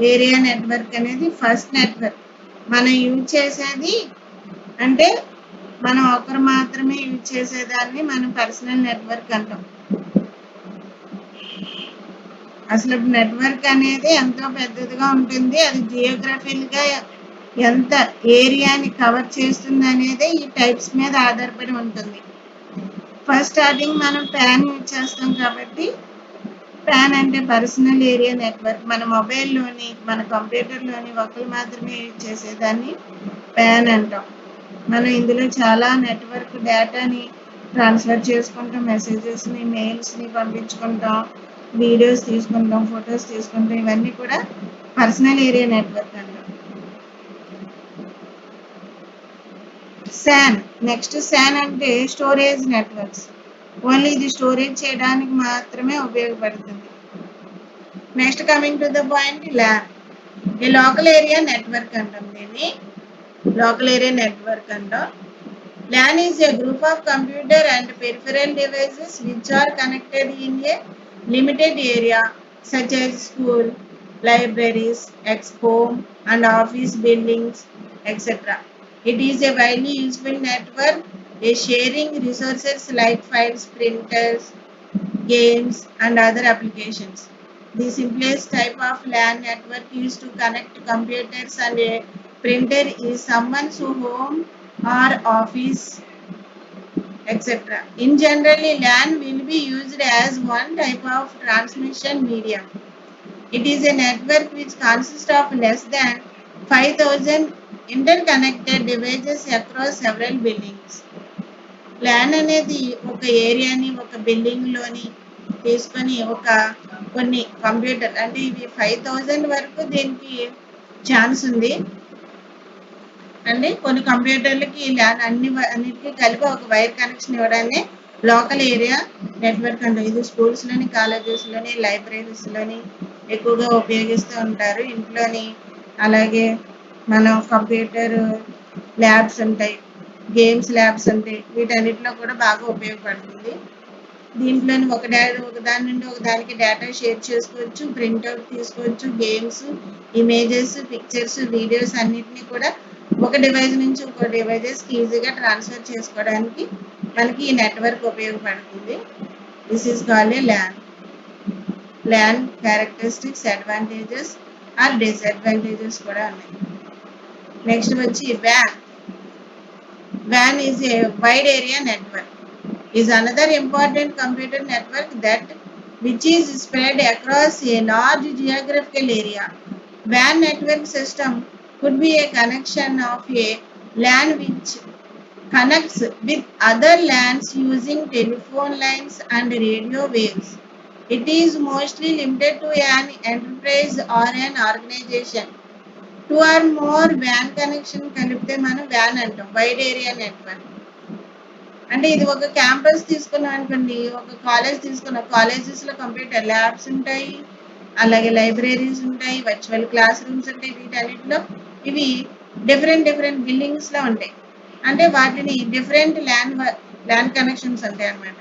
area network అనేది ఫస్ట్ నెట్వర్క్ మనం యూజ్ చేసేది. అంటే మనం ఒకరు మాత్రమే యూజ్ చేసేదాన్ని మనం పర్సనల్ నెట్వర్క్ అంటాం. అసలు నెట్వర్క్ అనేది ఎంతో పెద్దదిగా ఉంటుంది. అది జియోగ్రఫికల్గా ఎంత ఏరియాని కవర్ చేస్తుంది అనేది ఈ టైప్స్ మీద ఆధారపడి ఉంటుంది. ఫస్ట్ స్టార్టింగ్ మనం ప్యాన్ యూజ్ చేస్తాం కాబట్టి ప్యాన్ అంటే పర్సనల్ ఏరియా నెట్వర్క్. మన మొబైల్లోని, మన కంప్యూటర్లోని ఒకరు మాత్రమే యూజ్ చేసేదాన్ని ప్యాన్ అంటాం. మనం ఇందులో చాలా నెట్వర్క్ డేటాని ట్రాన్స్ఫర్ చేసుకుంటాం, మెసేజెస్ని, మెయిల్స్ని పంపించుకుంటాం, వీడియోస్ తీసుకుంటాం, ఫొటోస్ తీసుకుంటాం. ఇవన్నీ కూడా పర్సనల్ ఏరియా నెట్వర్క్ అంటాం. శాన్. నెక్స్ట్ శాన్ అంటే స్టోరేజ్ నెట్వర్క్స్. ఓన్లీ ఇది స్టోరేజ్ చేయడానికి మాత్రమే ఉపయోగపడుతుంది. Next coming to the point, LAN. ఈ లోకల్ ఏరియా నెట్వర్క్ అంటాం దీన్ని. లోకల్ ఏరియా నెట్వర్క్ అంటాం. LAN is a group of computer and peripheral devices which are connected in a limited area such as school, libraries, home and office buildings, etc. It is a widely useful network, sharing resources like files, printers, games and other applications. The simplest type of LAN network used to connect computers and a printer is someone's home or office, etc. In general, LAN will be used as one type of transmission medium. It is a network which consists of less than 5,000 interconnected devices across several buildings. LAN అనేది ఒక ఏరియాని, ఒక బిల్డింగ్లోని తీసుకొని కొన్ని computer, అంటే ఇవి 5,000 వరకు దీనికి ఛాన్స్ ఉంది. అండి కొన్ని కంప్యూటర్లకి ల్యాన్ అన్నిటికీ కలిపి ఒక వైర్ కనెక్షన్ ఇవ్వడాన్ని లోకల్ ఏరియా నెట్వర్క్ అంటారు. ఇది స్కూల్స్లోని, కాలేజెస్లోని, లైబ్రరీస్లోని ఎక్కువగా ఉపయోగిస్తూ ఉంటారు. ఇంట్లోని అలాగే మనం కంప్యూటర్ ల్యాబ్స్ ఉంటాయి, గేమ్స్ ల్యాబ్స్ ఉంటాయి, వీటన్నిటిలో కూడా బాగా ఉపయోగపడుతుంది. దీంట్లోని ఒక దాని నుండి ఒక దానికి డేటా షేర్ చేసుకోవచ్చు, ప్రింట్అవుట్ తీసుకోవచ్చు, గేమ్స్, ఇమేజెస్, పిక్చర్స్, వీడియోస్ అన్నిటినీ కూడా ఒక డివైస్ నుంచి ఒక డివైజెస్కి ఈజీగా ట్రాన్స్ఫర్ చేసుకోవడానికి మనకి ఈ నెట్వర్క్ ఉపయోగపడుతుంది. This is called a LAN. LAN characteristics, advantages or disadvantages కూడా ఉన్నాయి. నెక్స్ట్ వచ్చి వ్యాన్. WAN is a wide area network. Is another important computer network that which is spread across a large geographical area. WAN network system could be a connection of a LAN which connects with other LANs using telephone lines and radio waves. It is mostly limited to an enterprise or an organization. 2 or more WAN connection కలిపితే మనం WAN అంటాం, wide area network. అంటే ఇది ఒక campus తీసుకున్నాం అనుకోండి, ఒక college తీసుకున్నాం, కాలేజెస్లో కంప్యూటర్ ల్యాబ్స్ ఉంటాయి, అలాగే లైబ్రరీస్ ఉంటాయి, వర్చువల్ క్లాస్ రూమ్స్ ఉంటాయి. వీటన్నిటిలో ఇవి డిఫరెంట్ బిల్డింగ్స్లో ఉంటాయి. అంటే వాటిని డిఫరెంట్ ల్యాన్ కనెక్షన్స్ ఉంటాయి అన్నమాట.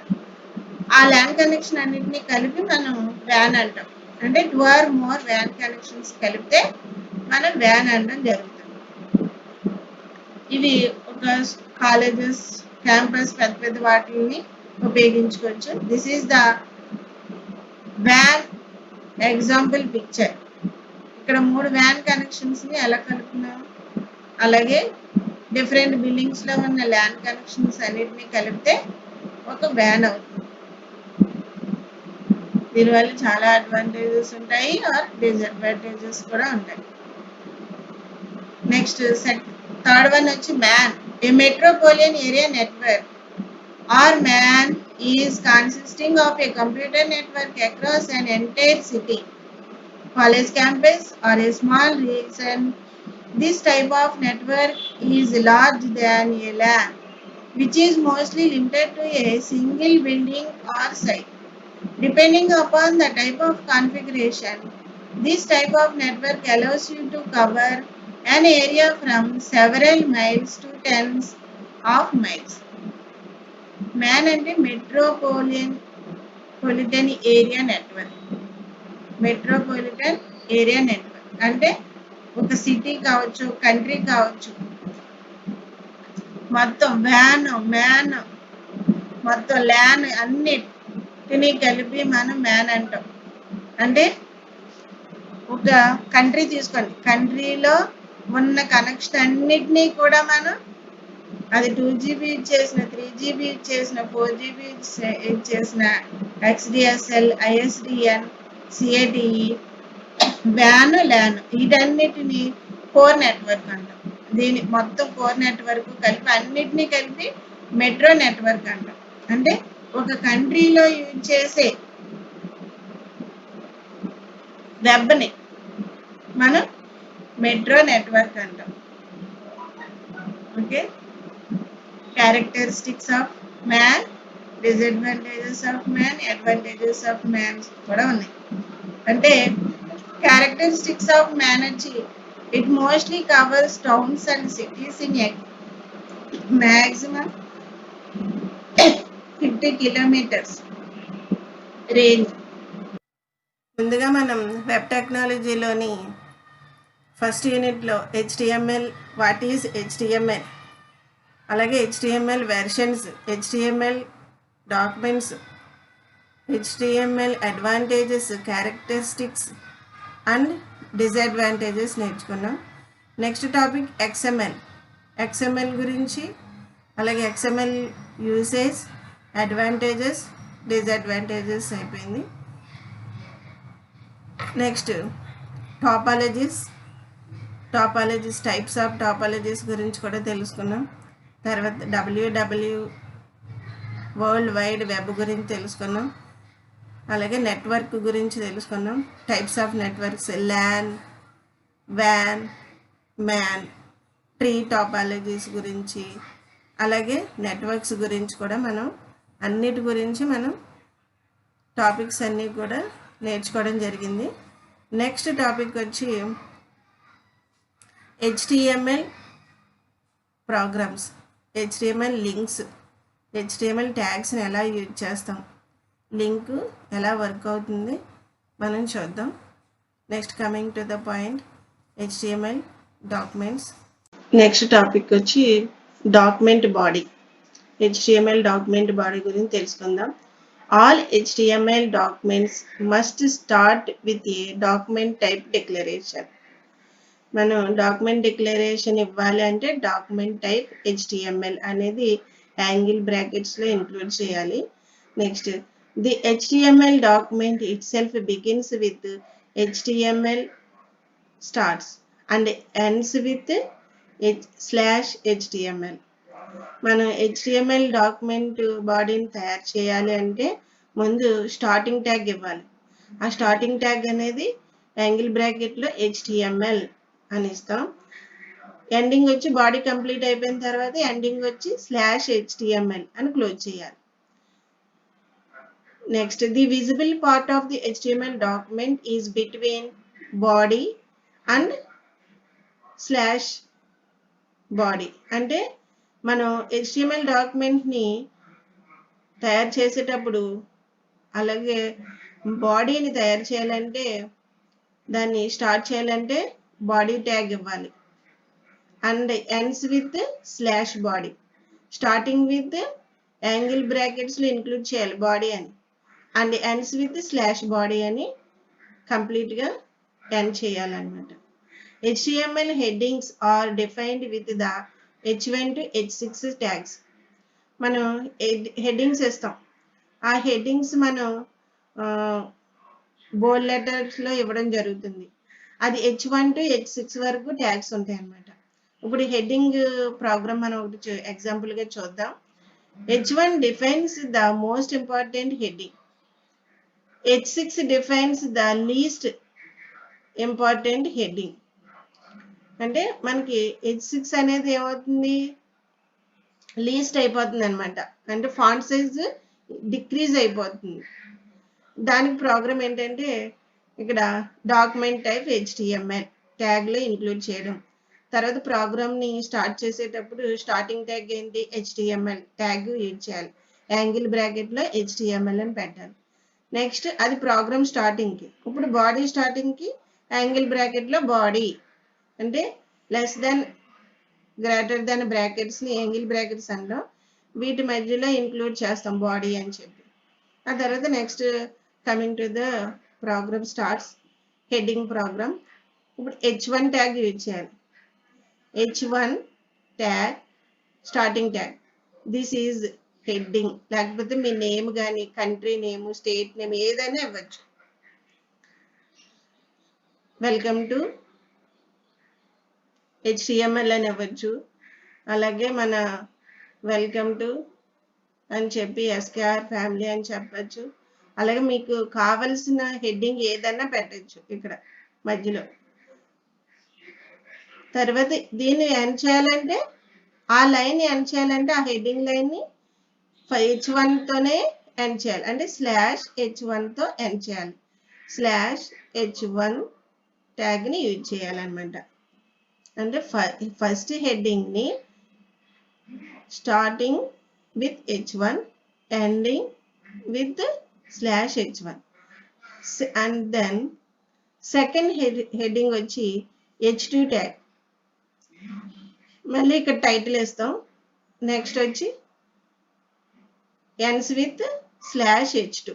ఆ ల్యాన్ కనెక్షన్ అన్నింటినీ కలిపి మనం వ్యాన్ అంటాం. అంటే 2 or more WAN కనెక్షన్స్ కలిపితే మనం వ్యాన్ అనడం జరుగుతుంది. ఇవి ఒక కాలేజెస్, క్యాంపస్, పెద్ద వాటిని ఉపయోగించుకోవచ్చు. This is the van example picture. ఇక్కడ 3 వ్యాన్ కనెక్షన్స్ని ఎలా కలుపుతున్నాం, అలాగే డిఫరెంట్ బిల్డింగ్స్లో ఉన్న ల్యాన్ కనెక్షన్స్ అన్నిటినీ కలిపితే ఒక వ్యాన్ అవుతుంది. దీనివల్ల చాలా అడ్వాంటేజెస్ ఉంటాయి ఆర్ డిసడ్వాంటేజెస్ కూడా ఉంటాయి. నెక్స్ట్ థర్డ్ వన్ వచ్చి MAN. A metropolitan area network or MAN is consisting of a computer network across an entire city, college campus or a small region. This type of network is larger than a LAN, which is mostly limited to a single building or site. Depending upon the type of configuration, this type of network allows you to cover an area from several miles to tens of miles. MAN అంటే metropolitan area network. Metropolitan area network అంటే ఒక city కావచ్చు, country కావచ్చు, మొత్తం man మొత్తం LAN అన్నిటిని కలిపి మనం మ్యాన్ అంటాం. అంటే ఒక కంట్రీ తీసుకోండి, కంట్రీలో ఉన్న కనెక్షన్ అన్నిటినీ కూడా మనం అది 2GB ఇచ్చేసిన, 3GB ఇచ్చేసిన, 4GB ఇచ్చేసిన, XDSL, ISDN, CATE, వ్యాన్, ల్యాన్ వీటన్నిటిని కోర్ నెట్వర్క్ అంటాం. దీని మొత్తం కోర్ నెట్వర్క్ కలిపి అన్నిటినీ కలిపి మెట్రో నెట్వర్క్ అంటాం. అంటే ఒక కంట్రీలో యూజ్ చేసే వెబ్ని మనం మెట్రో నెట్వర్క్ అంటాం. Okay, characteristics of MAN, disadvantages of MAN, advantages of MAN కూడా ఉన్నాయి. అంటే క్యారెక్టరిస్టిక్స్ ఆఫ్ మ్యాన్ వచ్చి it mostly covers towns and cities in maximum 50 kilometres range. ముందుగా మనం వెబ్ టెక్నాలజీలోని ఫస్ట్ యూనిట్లో HTML, వాట్ ఈజ్ HTML, అలాగే HTML versions, HTML documents, HTML advantages, characteristics and disadvantages నేర్చుకున్నాం. నెక్స్ట్ టాపిక్ XML గురించి, అలాగే XML usage, advantages, disadvantages అయిపోయింది. Next topologies, types of టాపాలజీస్ గురించి కూడా తెలుసుకున్నాం. తర్వాత వరల్డ్ వైడ్ వెబ్ గురించి తెలుసుకున్నాం. అలాగే నెట్వర్క్ గురించి తెలుసుకున్నాం. టైప్స్ ఆఫ్ నెట్వర్క్స్ ల్యాన్, వ్యాన్, మ్యాన్, ట్రీ టాపాలజీస్ గురించి, అలాగే నెట్వర్క్స్ గురించి కూడా మనం అన్నిటి గురించి మనం టాపిక్స్ అన్నీ కూడా నేర్చుకోవడం జరిగింది. నెక్స్ట్ టాపిక్ వచ్చి HTML programs, HTML links, HTML ట్యాగ్స్ని ఎలా యూజ్ చేస్తాం, లింక్ ఎలా వర్క్ అవుతుంది మనం చూద్దాం. Next coming to the point, HTML documents. Next topic వచ్చి document body. HTML document body గురించి తెలుసుకుందాం. All HTML documents must start with a document type declaration. మనం డాక్యుమెంట్ డిక్లరేషన్ ఇవ్వాలి అంటే డాక్యుమెంట్ టైప్ హెచ్టిఎంఎల్ అనేది యాంగిల్ బ్రాకెట్స్లో ఇంక్లూడ్ చేయాలి. Next, the HTML document itself begins with HTML starts and ends with /HTML. మనం HTML document బాడీని తయారు చేయాలి అంటే ముందు స్టార్టింగ్ ట్యాగ్ ఇవ్వాలి. ఆ స్టార్టింగ్ ట్యాగ్ అనేది యాంగిల్ బ్రాకెట్లో HTML అని ఇస్తాం. ఎండింగ్ వచ్చి బాడీ కంప్లీట్ అయిపోయిన తర్వాత ఎండింగ్ వచ్చి /HTML అని క్లోజ్ చేయాలి. Next, the visible part of the HTML document is between body and /body. అంటే మనం హెచ్టిఎంఎల్ డాక్యుమెంట్ని తయారు చేసేటప్పుడు అలాగే బాడీని తయారు చేయాలంటే దాన్ని స్టార్ట్ చేయాలంటే బాడీ ట్యాగ్ ఇవ్వాలి. And ends with /body. Starting with angle బ్రాకెట్స్లో ఇంక్లూడ్ చేయాలి బాడీ అని, అండ్ ఎండ్స్ విత్ /body అని కంప్లీట్గా ఎండ్ చేయాలన్నమాట. HTML headings are defined with the H1 to H6 tags. మనం హెడ్డింగ్స్ ఇస్తాం. ఆ హెడ్డింగ్స్ మనం బోల్డ్ లెటర్స్లో ఇవ్వడం జరుగుతుంది. అది H1 to H6 వరకు ట్యాగ్స్ ఉంటాయి అన్నమాట. ఇప్పుడు హెడ్డింగ్ ప్రోగ్రామ్ మనం ఒకటి ఎగ్జాంపుల్గా చూద్దాం. H1 defines the most important heading. H6 defines the least important heading. అంటే మనకి H6 అనేది ఏమవుతుంది, లీస్ట్ అయిపోతుంది అనమాట. అంటే ఫాంట్ సైజ్ డిక్రీజ్ అయిపోతుంది. దానికి ప్రోగ్రామ్ ఏంటంటే ఇక్కడ డాక్యుమెంట్ టైప్ HTML ట్యాగ్లో ఇంక్లూడ్ చేయడం. తర్వాత ప్రోగ్రామ్ని స్టార్ట్ చేసేటప్పుడు స్టార్టింగ్ ట్యాగ్ ఏంటి, HTML ట్యాగ్ యూజ్ చేయాలి. యాంగిల్ బ్రాకెట్లో HTML అని పెట్టాలి. నెక్స్ట్, అది ప్రోగ్రామ్ స్టార్టింగ్కి. ఇప్పుడు బాడీ స్టార్టింగ్కి యాంగిల్ బ్రాకెట్లో బాడీ అంటే >> బ్రాకెట్స్ని యాంగిల్ బ్రాకెట్స్ అనలో వీటి మధ్యలో ఇంక్లూడ్ చేస్తాం బాడీ అని చెప్పి. ఆ తర్వాత next coming to the program starts, heading program. ఇప్పుడు H1 ట్యాగ్ యూజ్ చేయాలి. H1 tag starting tag, this is heading. లేకపోతే మీ నేమ్ కానీ కంట్రీ నేమ్, స్టేట్ నేమ్ ఏదైనా ఇవ్వచ్చు. వెల్కమ్ టు HTML అని ఇవ్వచ్చు. అలాగే మన వెల్కమ్ టు అని చెప్పి SKR ఫ్యామిలీ అని చెప్పచ్చు. అలాగే మీకు కావలసిన హెడ్డింగ్ ఏదైనా పెట్టచ్చు ఇక్కడ మధ్యలో. తర్వాత దీన్ని ఎండ్ చేయాలంటే ఆ లైన్ ఎండ్ చేయాలంటే ఆ హెడ్డింగ్ లైన్ని H1తోనే ఎండ్ చేయాలి. అంటే /H1తో ఎండ్ చేయాలి. /H1 ట్యాగ్ని యూజ్ చేయాలన్నమాట. అంటే ఫస్ట్ హెడ్డింగ్ని starting with H1 ending with /H1 and then second heading వచ్చి H2 ట్యాగ్. మళ్ళీ ఇక్కడ టైటిల్ ఇస్తాం. నెక్స్ట్ వచ్చి ends with /H2.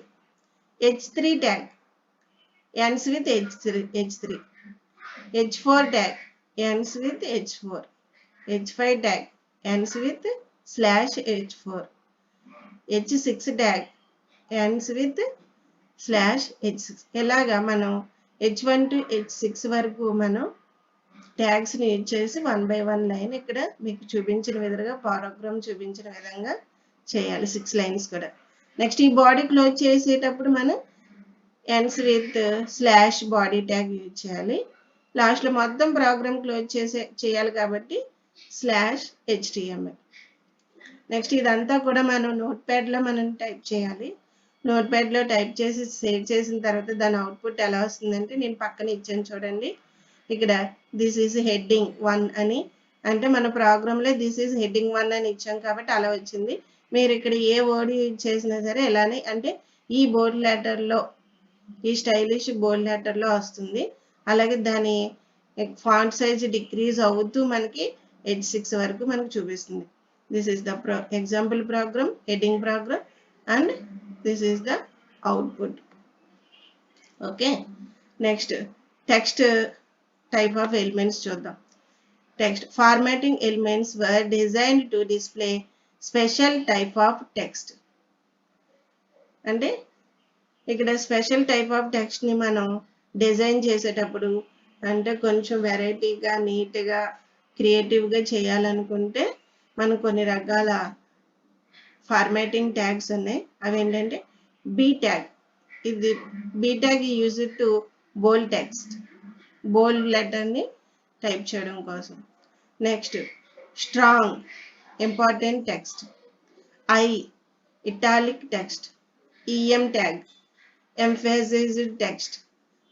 H3 tag ends with H3. H4 tag ends with H4. H5 tag ends with /H4. H6 tag ends with /H6. ఇలాగా మనం H1 to H6 వరకు మనం ట్యాగ్స్ని యూజ్ చేసి 1 by 1 లైన్ ఇక్కడ మీకు చూపించిన విధంగా ప్రోగ్రామ్ చూపించిన విధంగా చేయాలి. 6 లైన్స్ కూడా. నెక్స్ట్ ఈ బాడీ క్లోజ్ చేసేటప్పుడు మనం ends with /body tag use చేయాలి. లాస్ట్లో మొత్తం ప్రోగ్రామ్ క్లోజ్ చేయాలి కాబట్టి /HTML. నెక్స్ట్ ఇదంతా కూడా మనం నోట్ప్యాడ్లో మనం టైప్ చేయాలి. నోట్ప్యాడ్లో టైప్ చేసి సేవ్ చేసిన తర్వాత దాని అవుట్పుట్ ఎలా వస్తుందంటే నేను పక్కన ఇచ్చాను చూడండి. ఇక్కడ దిస్ ఈజ్ హెడ్డింగ్ 1 అని, అంటే మన ప్రోగ్రాంలో దిస్ ఈజ్ హెడ్డింగ్ 1 అని ఇచ్చాం కాబట్టి అలా వచ్చింది. మీరు ఇక్కడ ఏ వర్డ్ యూజ్ చేసినా సరే ఎలానే, అంటే ఈ బోల్డ్ లెటర్లో, ఈ స్టైలిష్ బోల్డ్ లెటర్లో వస్తుంది. అలాగే దాని ఫాంట్ సైజ్ డిక్రీజ్ అవుతూ మనకి H6 వరకు మనకు చూపిస్తుంది. This is the example program, heading program, and this is the output. Okay. Next, text type of elements చూద్దాం. Text formatting elements were designed to display special type of text. అంటే ఇక్కడ special type of text ని మనం design చేసేటప్పుడు, అంటే కొంచెం వెరైటీగా, నీట్గా, క్రియేటివ్గా చేయాలనుకుంటే మనకు కొన్ని రకాల ఫార్మాటింగ్ ట్యాగ్స్ ఉన్నాయి. అవి ఏంటంటే బీ ట్యాగ్. ఇది B tag use to bold text, bold లెటర్ని టైప్ చేయడం కోసం. Next strong important text, I italic text, EM tag emphasized text,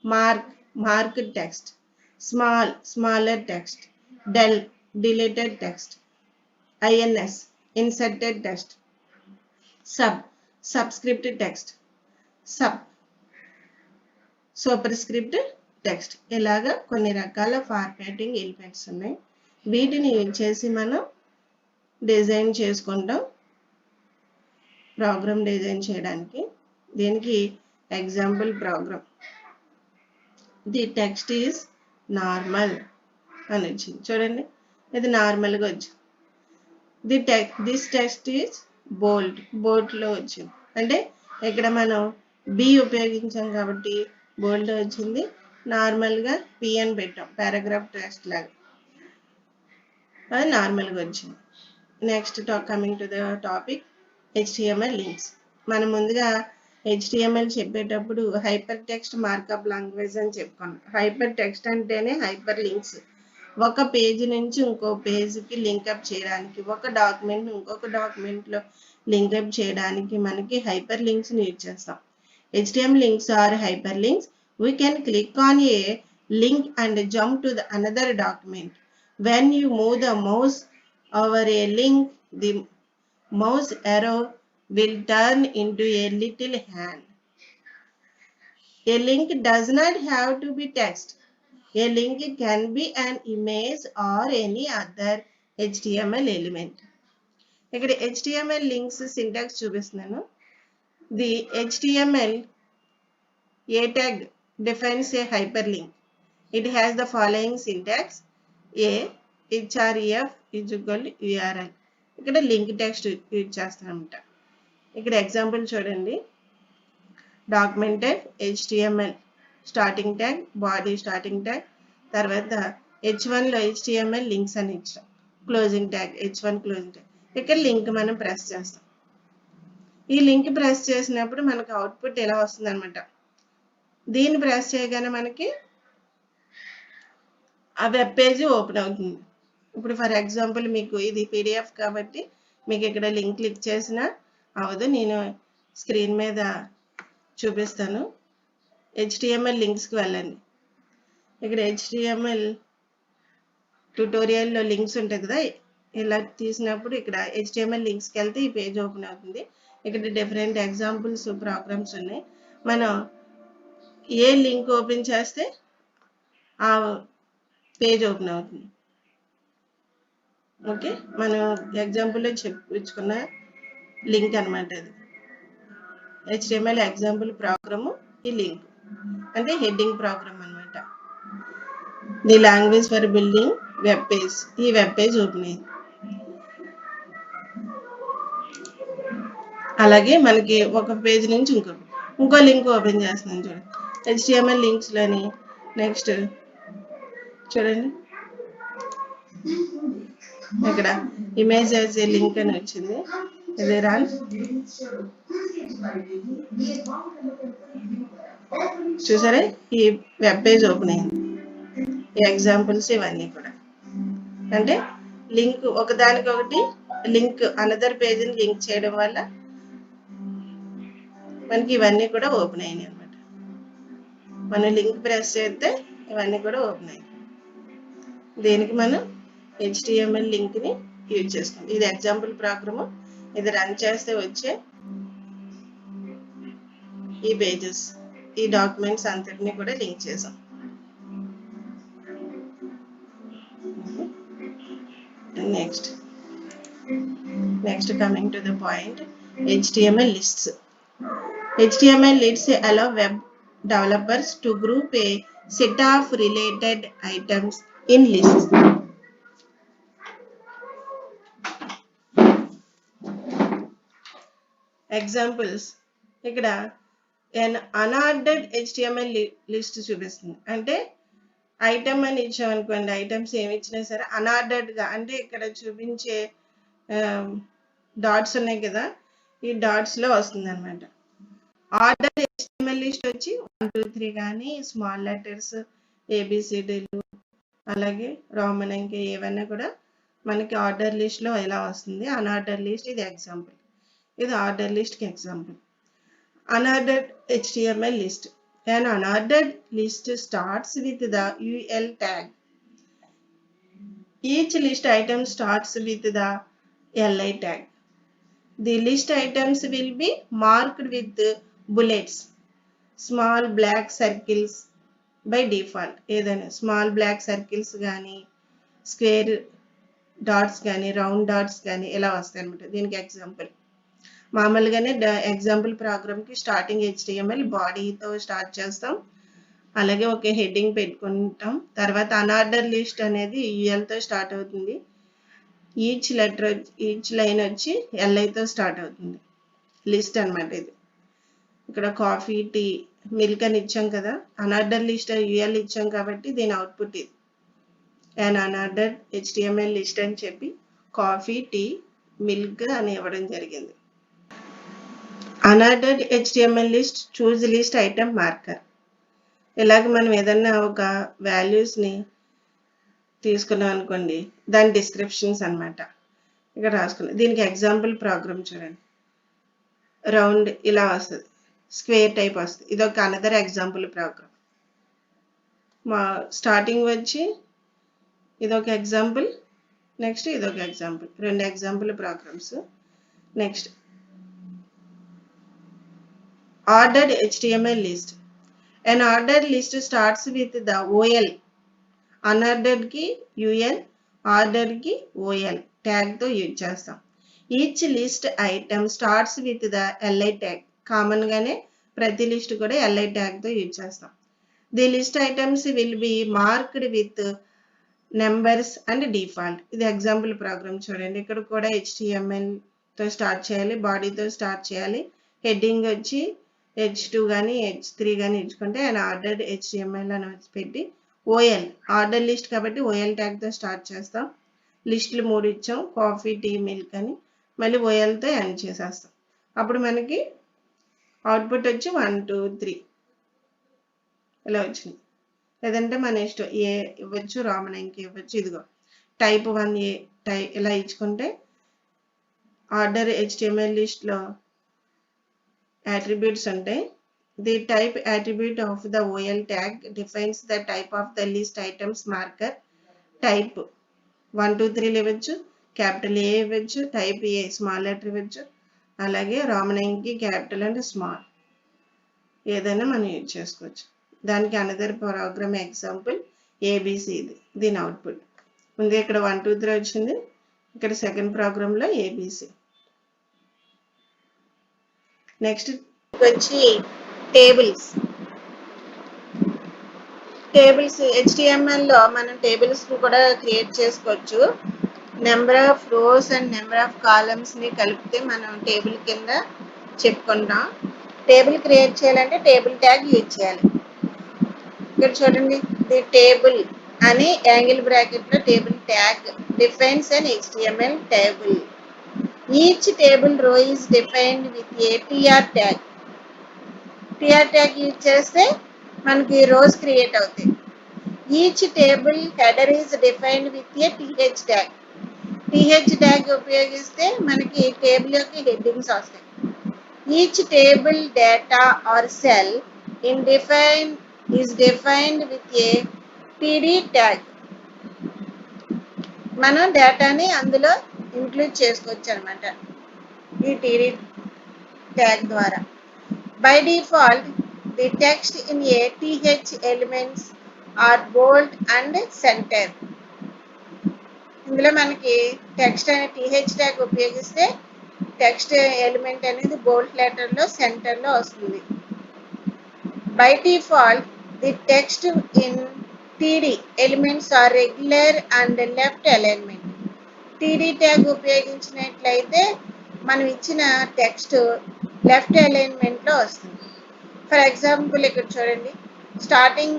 marked text, smaller text, deleted text, ins inserted text, subscript text, superscript text. ఇలాగా కొన్ని రకాల formatting elements ఉన్నాయి. వీటిని use చేసి మనం డిజైన్ చేసుకుంటాం, ప్రోగ్రామ్ డిజైన్ చేయడానికి. దీనికి example programme, the text is normal అని వచ్చింది చూడండి. ఇది నార్మల్గా వచ్చింది. దిస్ టెక్స్ట్ ఈజ్ బోల్డ్లో వచ్చింది. అంటే ఇక్కడ మనం బి ఉపయోగించాం కాబట్టి బోల్డ్ వచ్చింది. నార్మల్గా పి అని పెట్టాం, పారాగ్రాఫ్ టెక్స్ట్ లాగా, అది నార్మల్గా వచ్చింది. Next coming to the topic HTML links. మనం ముందుగా HTML చెప్పేటప్పుడు హైపర్ టెక్స్ట్ మార్కప్ లాంగ్వేజ్ అని చెప్పుకున్నాం. హైపర్ టెక్స్ట్ అంటేనే హైపర్ లింక్స్. ఒక పేజ్ నుంచి ఇంకో పేజ్కి లింకప్ చేయడానికి, ఒక డాక్యుమెంట్ ఇంకొక డాక్యుమెంట్లో లింకప్ చేయడానికి మనకి హైపర్ లింక్స్ని యూజ్ చేస్తాం. HTML links are hyperlinks. We can click on a link and jump to the another document. When you move the mouse over a link, the mouse arrow will turn into a little hand. A link does not have to be text. A link can be an image or any other HTML element. ఇక్కడ HTML links syntax చూపిస్తున్నాను. The HTML A tag defines a hyperlink. It has the following syntax: A href is equal to URL. ఇక్కడ link text use చేస్తానమాట. ఇక్కడ example చూడండి. Document tag HTML starting tag, body starting tag, తర్వాత H1లో HTML links అని ఇచ్చాం. Closing tag H1 closing tag. ఇక్కడ link మనం press చేస్తాం. ఈ లింక్ ప్రెస్ చేసినప్పుడు మనకు అవుట్పుట్ ఎలా వస్తుంది అనమాట. దీన్ని ప్రెస్ చేయగానే మనకి ఆ వెబ్ పేజ్ ఓపెన్ అవుతుంది. ఇప్పుడు ఫర్ ఎగ్జాంపుల్ మీకు ఇది PDF కాబట్టి మీకు ఇక్కడ లింక్ క్లిక్ చేసినా అవదు. నేను స్క్రీన్ మీద చూపిస్తాను. HTML లింక్స్కి వెళ్ళండి. ఇక్కడ HTML ట్యూటోరియల్లో లింక్స్ ఉంటుంది కదా, ఇలా తీసినప్పుడు ఇక్కడ HTML లింక్స్కి వెళ్తే ఈ పేజ్ ఓపెన్ అవుతుంది. ఇక్కడ డిఫరెంట్ ఎగ్జాంపుల్స్ ప్రోగ్రామ్స్ ఉన్నాయి. మనం ఏ లింక్ ఓపెన్ చేస్తే ఆ పేజ్ ఓపెన్ అవుతుంది. ఓకే, మనం ఎగ్జాంపుల్లో చెప్పుకున్న లింక్ అనమాట అది. HTML ఎగ్జాంపుల్ ప్రోగ్రాము ఈ లింక్ అంటే హెడ్డింగ్ ప్రోగ్రామ్ అనమాట. The language for building web page. ఈ వెబ్ పేజ్ ఓపెన్ అయింది. అలాగే మనకి ఒక పేజ్ నుంచి ఇంకో లింక్ ఓపెన్ చేస్తున్నాను చూడండి. HTML లింక్స్లోని నెక్స్ట్ చూడండి, ఇక్కడ ఇమేజ్ యాజ్ ఏ లింక్ అని వచ్చింది. ఇది రన్. చూసారా, ఈ వెబ్ పేజ్ ఓపెన్ అయింది. ఈ ఎగ్జాంపుల్స్ ఇవన్నీ కూడా అంటే లింక్ ఒకదానికొకటి లింక్ అనదర్ పేజీని లింక్ చేయడం వల్ల మనకి ఇవన్నీ కూడా ఓపెన్ అయినాయి అనమాట. మనం లింక్ ప్రెస్ చేస్తే ఇవన్నీ కూడా ఓపెన్ అయ్యాయి. దీనికి మనం HTML లింక్ని యూజ్ చేస్తాం. ఇది ఎగ్జాంపుల్ ప్రోగ్రాము. ఇది రన్ చేస్తే వచ్చే ఈ పేజెస్, ఈ డాక్యుమెంట్స్ అంతటిని కూడా లింక్ చేసాం. Next coming to the point, HTML lists. HTML lists allow web developers to group a set of related items in lists. Examples, ఇక్కడ an unordered HTML లిస్ట్ చూపిస్తుంది. అంటే ఐటమ్ అని ఇచ్చామనుకోండి, ఐటమ్స్ ఏమి ఇచ్చినా సరే అన్ఆర్డర్డ్గా, అంటే ఇక్కడ చూపించే డాట్స్ ఉన్నాయి కదా, ఈ డాట్స్లో వస్తుంది అనమాట. ఆర్డర్ HTML లిస్ట్ వచ్చి 1 2 3 కానీ స్మాల్ లెటర్స్ ABCDలు అలాగే రోమన్ అంకె ఏవైనా కూడా మనకి ఆర్డర్ లిస్ట్లో ఎలా వస్తుంది. అన్ఆర్డర్ లిస్ట్ ఇది ఎగ్జాంపుల్, ఇది ఆర్డర్ లిస్ట్కి example. Unordered HTML list. An unordered list starts with the UL tag. Each list item starts with the LI tag. The list items will be marked with bullets, small black circles by default. ఏదైనా small black circles కానీ square dots కానీ round dots కానీ ఎలా వస్తాయి అనమాట. దీనికి example మామూలుగానే example ప్రోగ్రామ్కి స్టార్టింగ్ HTML బాడీతో స్టార్ట్ చేస్తాం, అలాగే ఒక హెడ్డింగ్ పెట్టుకుంటాం. తర్వాత అన్ఆర్డర్ లిస్ట్ అనేది ULతో స్టార్ట్ అవుతుంది. ఈచ్ లైన్ వచ్చి LIతో స్టార్ట్ అవుతుంది. లిస్ట్ అనమాట ఇది. ఇక్కడ కాఫీ, టీ, మిల్క్ అని ఇచ్చాం కదా, అన్ఆర్డర్ లిస్ట్ UL ఇచ్చాం కాబట్టి దీని అవుట్పుట్ ఇది. అండ్ అన్ఆర్డర్ HTML లిస్ట్ అని చెప్పి కాఫీ, టీ, మిల్క్ అని ఇవ్వడం జరిగింది. Unordered HTML list choose list item marker. ఇలాగ మనం ఏదన్నా ఒక వాల్యూస్ని తీసుకున్నాం అనుకోండి, దాని డిస్క్రిప్షన్స్ అనమాట ఇక్కడ రాసుకున్నాం. దీనికి ఎగ్జాంపుల్ ప్రోగ్రామ్ చూడండి. రౌండ్ ఇలా వస్తుంది, స్క్వేర్ టైప్ వస్తుంది. ఇది ఒక అనదర్ ఎగ్జాంపుల్ ప్రోగ్రామ్. మా స్టార్టింగ్ వచ్చి ఇదొక ఎగ్జాంపుల్, నెక్స్ట్ ఇదొక example, 2 example programs. Next ordered HTML list. An ordered list starts with the OL. Unordered కి UL, ordered కి OL tag తో యూజ్ చేస్తాం. Each list item starts with the LI tag. Common గానే ప్రతి list కూడా LI tag తో use చేస్తాం. The list items will be marked with numbers and default. ఇది ఎగ్జాంపుల్ ప్రోగ్రామ్ చూడండి. ఇక్కడ కూడా HTML తో స్టార్ట్ చేయాలి, బాడీతో స్టార్ట్ చేయాలి. హెడ్డింగ్ వచ్చి H2 కానీ H3 కానీ ఇచ్చుకుంటే అండ్ ఆర్డర్డ్ HTML అని పెట్టి OL, ఆర్డర్ లిస్ట్ కాబట్టి OL ట్యాగ్తో స్టార్ట్ చేస్తాం. లిస్టులు 3 ఇచ్చాం, కాఫీ, టీ, మిల్క్ అని, మళ్ళీ OLతో ఎండ్ చేసేస్తాం. అప్పుడు మనకి అవుట్పుట్ వచ్చి 1 2 3 ఇలా వచ్చింది. లేదంటే మన ఇష్టం ఏ ఇవ్వచ్చు, రోమన్ అంకె ఇవ్వచ్చు. ఇదిగో టైప్ 1A ఇలా ఇచ్చుకుంటే ఆర్డర్ HTML లిస్ట్లో attributes ఉంటాయి. The type attribute of the OL tag defines the type of the list items marker. Type 1 2 3 ఇవ్వచ్చు, క్యాపిటల్ A ఇవ్వచ్చు, టైప్ A స్మాల్ లెటర్ ఇవ్వచ్చు, అలాగే రోమన్ అంకె క్యాపిటల్ అండ్ స్మాల్ ఏదైనా మనం యూజ్ చేసుకోవచ్చు. దానికి అనదర్ ప్రోగ్రామ్ ఎగ్జాంపుల్ ABC, దీని అవుట్పుట్ ఉంది. ఇక్కడ 1 2 3 వచ్చింది, ఇక్కడ సెకండ్ ప్రోగ్రాంలో ABC. నెక్స్ట్ వచ్చి టేబుల్స్. HTMLలో మనం టేబుల్స్ని కూడా క్రియేట్ చేసుకోవచ్చు. Number of rows and number of కాలమ్స్ని కలిపితే మనం టేబుల్ కింద చెప్పుకుంటాం. టేబుల్ క్రియేట్ చేయాలంటే టేబుల్ ట్యాగ్ యూజ్ చేయాలి. ఇక్కడ చూడండి, ది టేబుల్ అని యాంగిల్ బ్రాకెట్లో table tag defines an HTML table. Each table row is defined with a TR tag. TR tag use చేస్తే మనకి రోస్ క్రియేట్ అవుతాయి. Each table header is defined with a TH tag. TH tag ఉపయోగిస్తే మనకి table యొక్క headings వస్తాయి. Each table data or cell is defined with a TD tag. మనం డేటాని అందులో ఇంక్లూడ్ చేసుకోవచ్చు అనమాట ఈ టీడీ ట్యాగ్ ద్వారా. By default the text in a TH elements are bold and center. ఇందులో మనకి టెక్స్ట్ అనే టీహెచ్ ట్యాగ్ ఉపయోగిస్తే టెక్స్ట్ ఎలిమెంట్ అనేది బోల్డ్ లెటర్లో సెంటర్లో వస్తుంది. By default the text in TD elements are regular and left alignment. TD tag ఉపయోగించినట్లయితే మనం ఇచ్చిన టెక్స్ట్ లెఫ్ట్ అలైన్మెంట్లో వస్తుంది. ఫర్ ఎగ్జాంపుల్ ఇక్కడ చూడండి, స్టార్టింగ్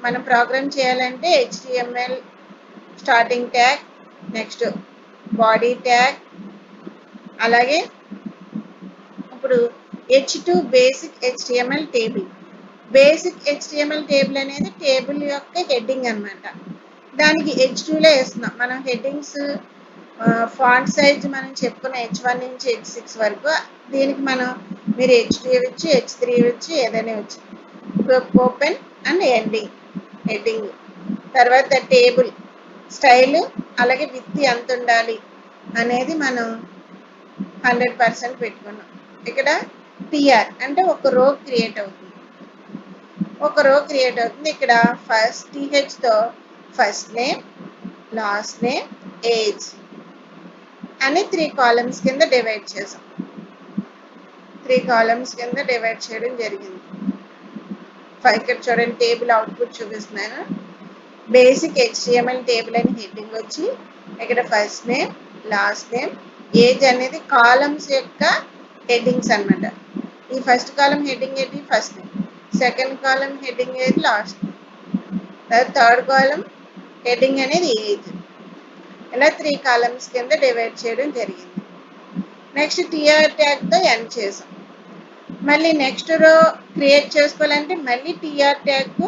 మనం ప్రోగ్రామ్ చేయాలంటే HTML starting tag, next body tag, అలాగే ఇప్పుడు H2 basic HTML table. Basic HTML table అనేది టేబుల్ యొక్క హెడ్డింగ్ అనమాట. దానికి H2లో వేస్తున్నాం మనం హెడ్డింగ్స్. ఫాంట్ సైజ్ మనం చెప్పుకున్న H1 నుంచి H6 వరకు. దీనికి మనం మీరు H2 ఇవ్వచ్చు, H3 ఇవ్వచ్చు, ఏదైనా ఇవ్వచ్చు. Open and ending heading. తర్వాత టేబుల్ స్టైల్, అలాగే విత్ ఎంత ఉండాలి అనేది మనం 100% పెట్టుకున్నాం. ఇక్కడ టిఆర్ అంటే ఒక రో క్రియేట్ అవుతుంది. ఇక్కడ ఫస్ట్ టీహెచ్తో first name, last name, age అని 3 కాలమ్స్ కింద డివైడ్ చేసాం. 3 కాలమ్స్ కింద డివైడ్ చేయడం జరిగింది. ఇక్కడ చూడండి, టేబుల్ అవుట్పుట్ చూపిస్తున్నాను. బేసిక్ HTML టేబుల్ అని హెడ్డింగ్ వచ్చి ఇక్కడ first name, last name, age అనేది కాలమ్స్ యొక్క హెడ్డింగ్స్ అనమాట. ఈ ఫస్ట్ కాలం హెడ్డింగ్ ఏంటి? First name. Second column heading ఏది? Last name. Third column heading అనేది ఏజ్. ఇలా 3 కాలమ్స్ కింద డివైడ్ చేయడం జరిగింది. నెక్స్ట్ టీఆర్ ట్యాగ్తో ఎండ్ చేసాం. మళ్ళీ నెక్స్ట్ రో క్రియేట్ చేసుకోవాలంటే మళ్ళీ టీఆర్ ట్యాగ్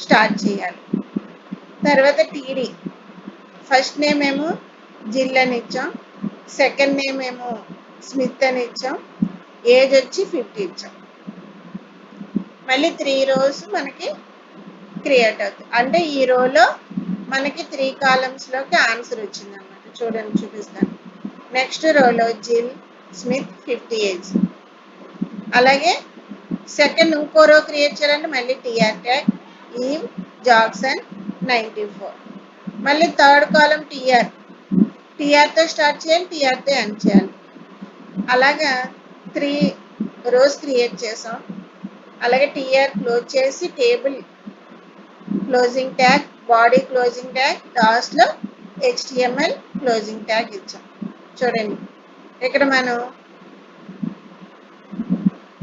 స్టార్ట్ చేయాలి. తర్వాత టీడీ, ఫస్ట్ నేమ్ ఏమో జిల్ అని ఇచ్చాం, సెకండ్ నేమ్ ఏమో స్మిత్ అని ఇచ్చాం, ఏజ్ వచ్చి 50 ఇచ్చాం. మళ్ళీ 3 రోస్ మనకి క్రియేట్ అవుతుంది. అంటే ఈ రోలో మనకి 3 కాలమ్స్లోకి ఆన్సర్ వచ్చింది అనమాట. చూడండి, చూపిస్తాను. నెక్స్ట్ రోలో జిల్, స్మిత్, 50 ఏజ్. అలాగే సెకండ్ ఇంకో రో క్రియేట్ చేయాలంటే మళ్ళీ టీఆర్ ట్యాగ్, ఈవ్, జాక్సన్, 94. మళ్ళీ థర్డ్ కాలం టీఆర్తో స్టార్ట్ చేయాలి, టీఆర్తో ఎండ్ చేయాలి. అలాగా 3 రోస్ క్రియేట్ చేసాం. అలాగే టీఆర్ క్లోజ్ చేసి table closing tag, body closing tag, లాస్ట్లో HTML క్లోజింగ్ ట్యాగ్ ఇచ్చాం. చూడండి, ఇక్కడ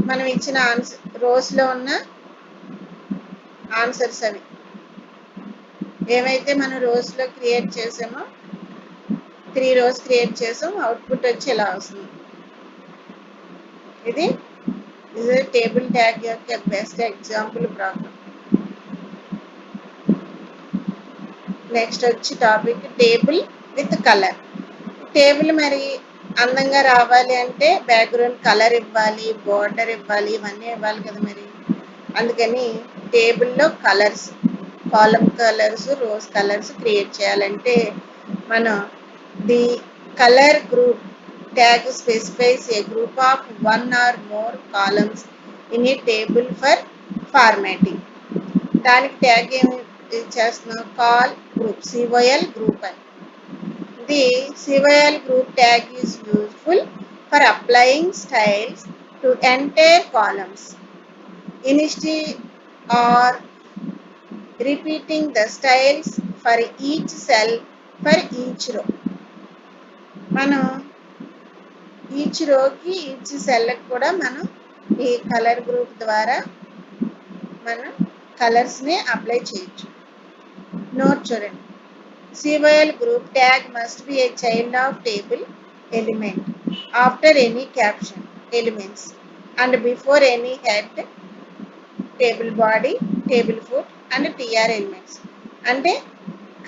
మనం ఇచ్చిన రోస్లో ఉన్న ఆన్సర్స్ అవి ఏమైతే మనం రోస్లో క్రియేట్ చేసామో 3 రోస్ క్రియేట్ చేసాం. అవుట్పుట్ వచ్చి ఇలా వస్తుంది. ఇది టేబుల్ ట్యాగ్ యొక్క బెస్ట్ ఎగ్జాంపుల్ ప్రాబ్లం. నెక్స్ట్ వచ్చి topic table with colour. Table మరి అందంగా రావాలి అంటే బ్యాక్గ్రౌండ్ కలర్ ఇవ్వాలి, బోర్డర్ ఇవ్వాలి, ఇవన్నీ ఇవ్వాలి కదా మరి. అందుకని టేబుల్లో colours, column colours, rows colours create చేయాలంటే మనం the colour group tag specifies a group of 1 or more columns in a table for formatting. దానికి ట్యాగ్ ఏమి చేస్తున్నాం? కాల్ గ్రూప్, COL గ్రూప్ అని. The COL group tag is useful for applying styles to entire columns instead or repeating the styles for each cell for each row. మనం each రోకి each సెల్కి కూడా మనం ఈ colour group ద్వారా మనం కలర్స్ని apply చేయొచ్చు. Note చూడండి, COL group tag must be a child of table element after any caption elements and before any head, table body, table foot and TR elements. అంటే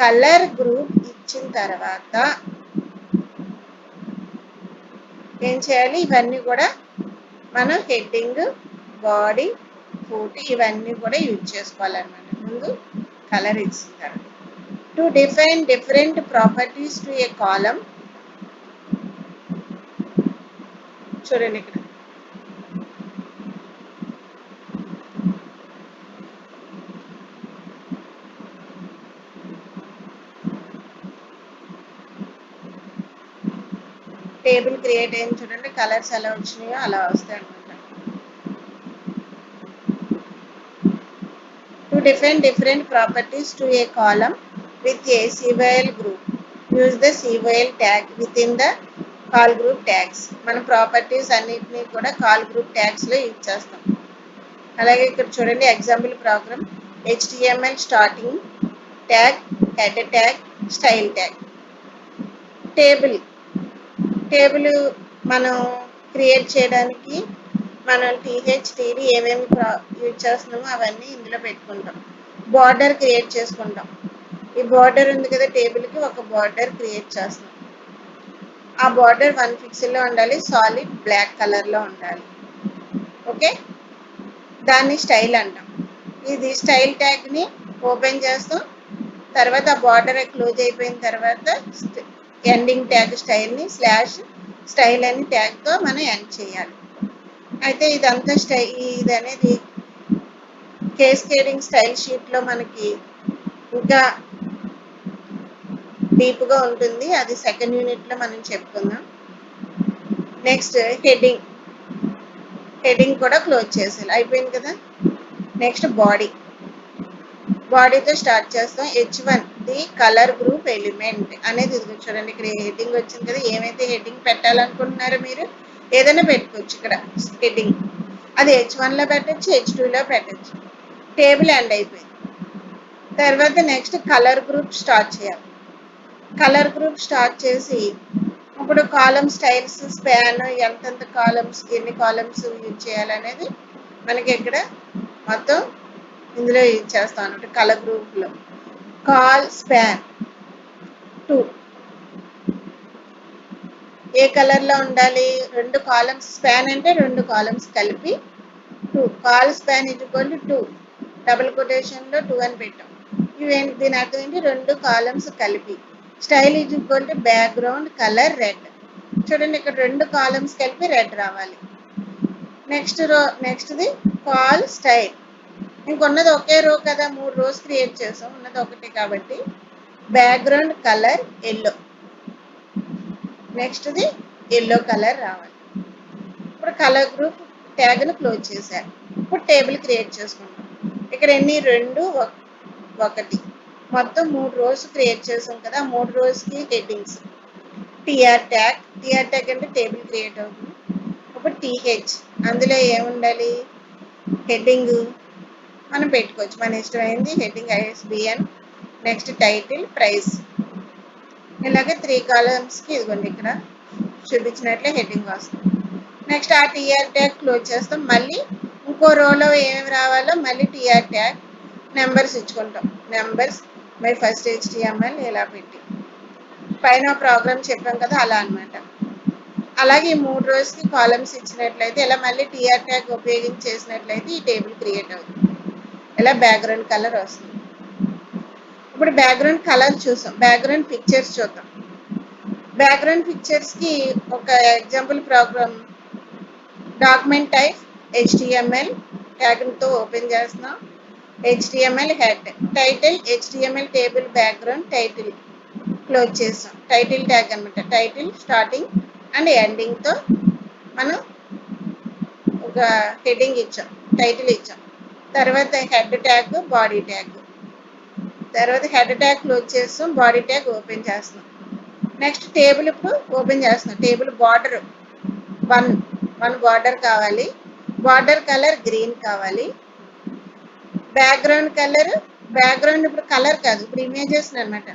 colour group ఇచ్చిన తర్వాత ఏం చేయాలి, ఇవన్నీ కూడా మనం హెడ్డింగ్, బాడీ, ఫుట్ ఇవన్నీ కూడా యూజ్ చేసుకోవాలన్నమాట. ముందు కలర్ ఇస్తారు. To define different properties to A column, చూడండి ఇక్కడ టేబుల్ క్రియేట్ అయింది చూడండి, కలర్స్ ఎలా వచ్చినాయో అలా వస్తాయి అనమాట. To define different properties to A column with a CYL group, use the CYL tag with in the call group tags. మన ప్రాపర్టీస్ అన్నిటినీ కూడా కాల్ గ్రూప్ ట్యాగ్స్లో యూజ్ చేస్తాం. అలాగే ఇక్కడ చూడండి example programme, HTML starting tag, head tag, style tag. Table మనం create చేయడానికి మనం THTD ఏమేమి యూజ్ చేస్తున్నామో అవన్నీ ఇందులో పెట్టుకుంటాం. బార్డర్ క్రియేట్ చేసుకుంటాం. ఈ బార్డర్ ఉంది కదా టేబుల్కి, ఒక బార్డర్ క్రియేట్ చేస్తాం. ఆ బార్డర్ 1 పిక్సెల్లో ఉండాలి, సాలిడ్ బ్లాక్ కలర్లో ఉండాలి. ఓకే, దాన్ని స్టైల్ అంటాం. ఇది స్టైల్ ట్యాగ్ని ఓపెన్ చేస్తాం. తర్వాత ఆ బార్డర్ క్లోజ్ అయిపోయిన తర్వాత ఎండింగ్ ట్యాగ్ స్టైల్ని స్టైల్ అని ట్యాగ్తో మనం ఎండ్ చేయాలి. అయితే ఇదంతా ఇది అనేది కేస్కేడింగ్ స్టైల్ షీట్లో మనకి ఇంకా డీప్గా ఉంటుంది. అది సెకండ్ యూనిట్లో మనం చెప్పుకుందాం. నెక్స్ట్ హెడ్డింగ్ కూడా క్లోజ్ చేసేయాలి. అయిపోయింది కదా. నెక్స్ట్ బాడీతో స్టార్ట్ చేస్తాం. H1 the colour group element అనేది ఇది చూడండి, ఇక్కడ హెడ్డింగ్ వచ్చింది కదా. ఏమైతే హెడ్డింగ్ పెట్టాలనుకుంటున్నారో మీరు ఏదైనా పెట్టుకోవచ్చు. ఇక్కడ హెడ్డింగ్ అది H1లో పెట్టచ్చు, H2లో పెట్టచ్చు. టేబుల్ ఎండ్ అయిపోయింది. తర్వాత నెక్స్ట్ కలర్ గ్రూప్ స్టార్ట్ చేయాలి. కలర్ గ్రూప్ స్టార్ట్ చేసి ఇప్పుడు కాలమ్ స్టైల్స్, స్పాన్, ఎంతెంత కాలమ్స్, ఎన్ని కాలమ్స్ యూజ్ చేయాలనేది మనకి ఇక్కడ మొత్తం ఇందులో యూజ్ చేస్తాం అన్నమాట. కలర్ గ్రూప్లో కాల్ స్పాన్ 2 ఏ కలర్లో ఉండాలి, 2 కాలమ్స్. స్పాన్ అంటే 2 కాలమ్స్ కలిపి 2. Colspan equal to 2, double కొటేషన్లో 2 అని పెట్టాం. ఇవేంటి, దీని అర్థం ఏంటి, 2 కాలమ్స్ కలిపి. Style equal to background colour red. చూడండి ఇక్కడ 2 కాలమ్స్ కలిపి రెడ్ రావాలి. నెక్స్ట్ది కాల్ స్టైల్. ఇంకొన్నది ఒకే రో కదా, 3 రోస్ క్రియేట్ చేసాం, ఉన్నది ఒకటి కాబట్టి బ్యాక్గ్రౌండ్ కలర్ ఎల్లో. నెక్స్ట్ది ఎల్లో కలర్ రావాలి. ఇప్పుడు కలర్ గ్రూప్ ట్యాగ్ను క్లోజ్ చేశారు. ఇప్పుడు టేబుల్ క్రియేట్ చేసుకుంటాం. ఇక్కడ ఎన్ని, 2, 1, మొత్తం 3 రోస్ క్రియేట్ చేసాం కదా. 3 రోస్కి హెడ్డింగ్స్. TR ట్యాగ్ అంటే టేబుల్ క్రియేట్ అవుతుంది. ఇప్పుడు TH అందులో ఏముండాలి, హెడ్డింగ్ మనం పెట్టుకోవచ్చు, మన ఇష్టమైంది. Heading ISBN, next title, price. ఇలాగే 3 కాలమ్స్కి ఇదిగోండి ఇక్కడ చూపించినట్లే హెడ్డింగ్ వస్తుంది. నెక్స్ట్ ఆ TR ట్యాగ్ క్లోజ్ చేస్తాం. మళ్ళీ ఇంకో రోలో ఏమేమి రావాలో మళ్ళీ TR ట్యాగ్ నెంబర్స్ ఇచ్చుకుంటాం. నెంబర్స్ మై ఫస్ట్ HTML ఇలా పెట్టి పైన ప్రోగ్రామ్ చెప్పాం కదా అలా అనమాట. అలాగే ఈ 3 రోస్కి కాలమ్స్ ఇచ్చినట్లయితే ఇలా మళ్ళీ TR ట్యాగ్ ఉపయోగించి చేసినట్లయితే ఈ టేబుల్ క్రియేట్ అవుతుంది. ఇలా బ్యాక్గ్రౌండ్ కలర్ వస్తుంది. ఇప్పుడు బ్యాక్గ్రౌండ్ కలర్ చూసాం. బ్యాక్గ్రౌండ్ పిక్చర్స్ చూద్దాం. బ్యాక్గ్రౌండ్ పిక్చర్స్కి ఒక example program, document type HTML ట్యాగ్తో ఓపెన్ చేస్తున్నాం. HTML head, title HTML table background title close చేసాం. టైటిల్ ట్యాగ్ అనమాట. టైటిల్ స్టార్టింగ్ అండ్ ఎండింగ్తో మనం ఒక హెడ్డింగ్ ఇచ్చాం, టైటిల్ ఇచ్చాం. తర్వాత హెడ్ ట్యాగ్, బాడీ ట్యాగ్. తర్వాత హెడ్ ట్యాగ్ క్లోజ్ చేస్తాం, బాడీ ట్యాగ్ ఓపెన్ చేస్తాం. నెక్స్ట్ టేబుల్ ఇప్పుడు ఓపెన్ చేస్తున్నాం. టేబుల్ బార్డర్ 1 బార్డర్ కావాలి. బార్డర్ కలర్ గ్రీన్ కావాలి. బ్యాక్గ్రౌండ్ ఇప్పుడు కలర్ కాదు, ఇప్పుడు ఇమేజెస్ అనమాట.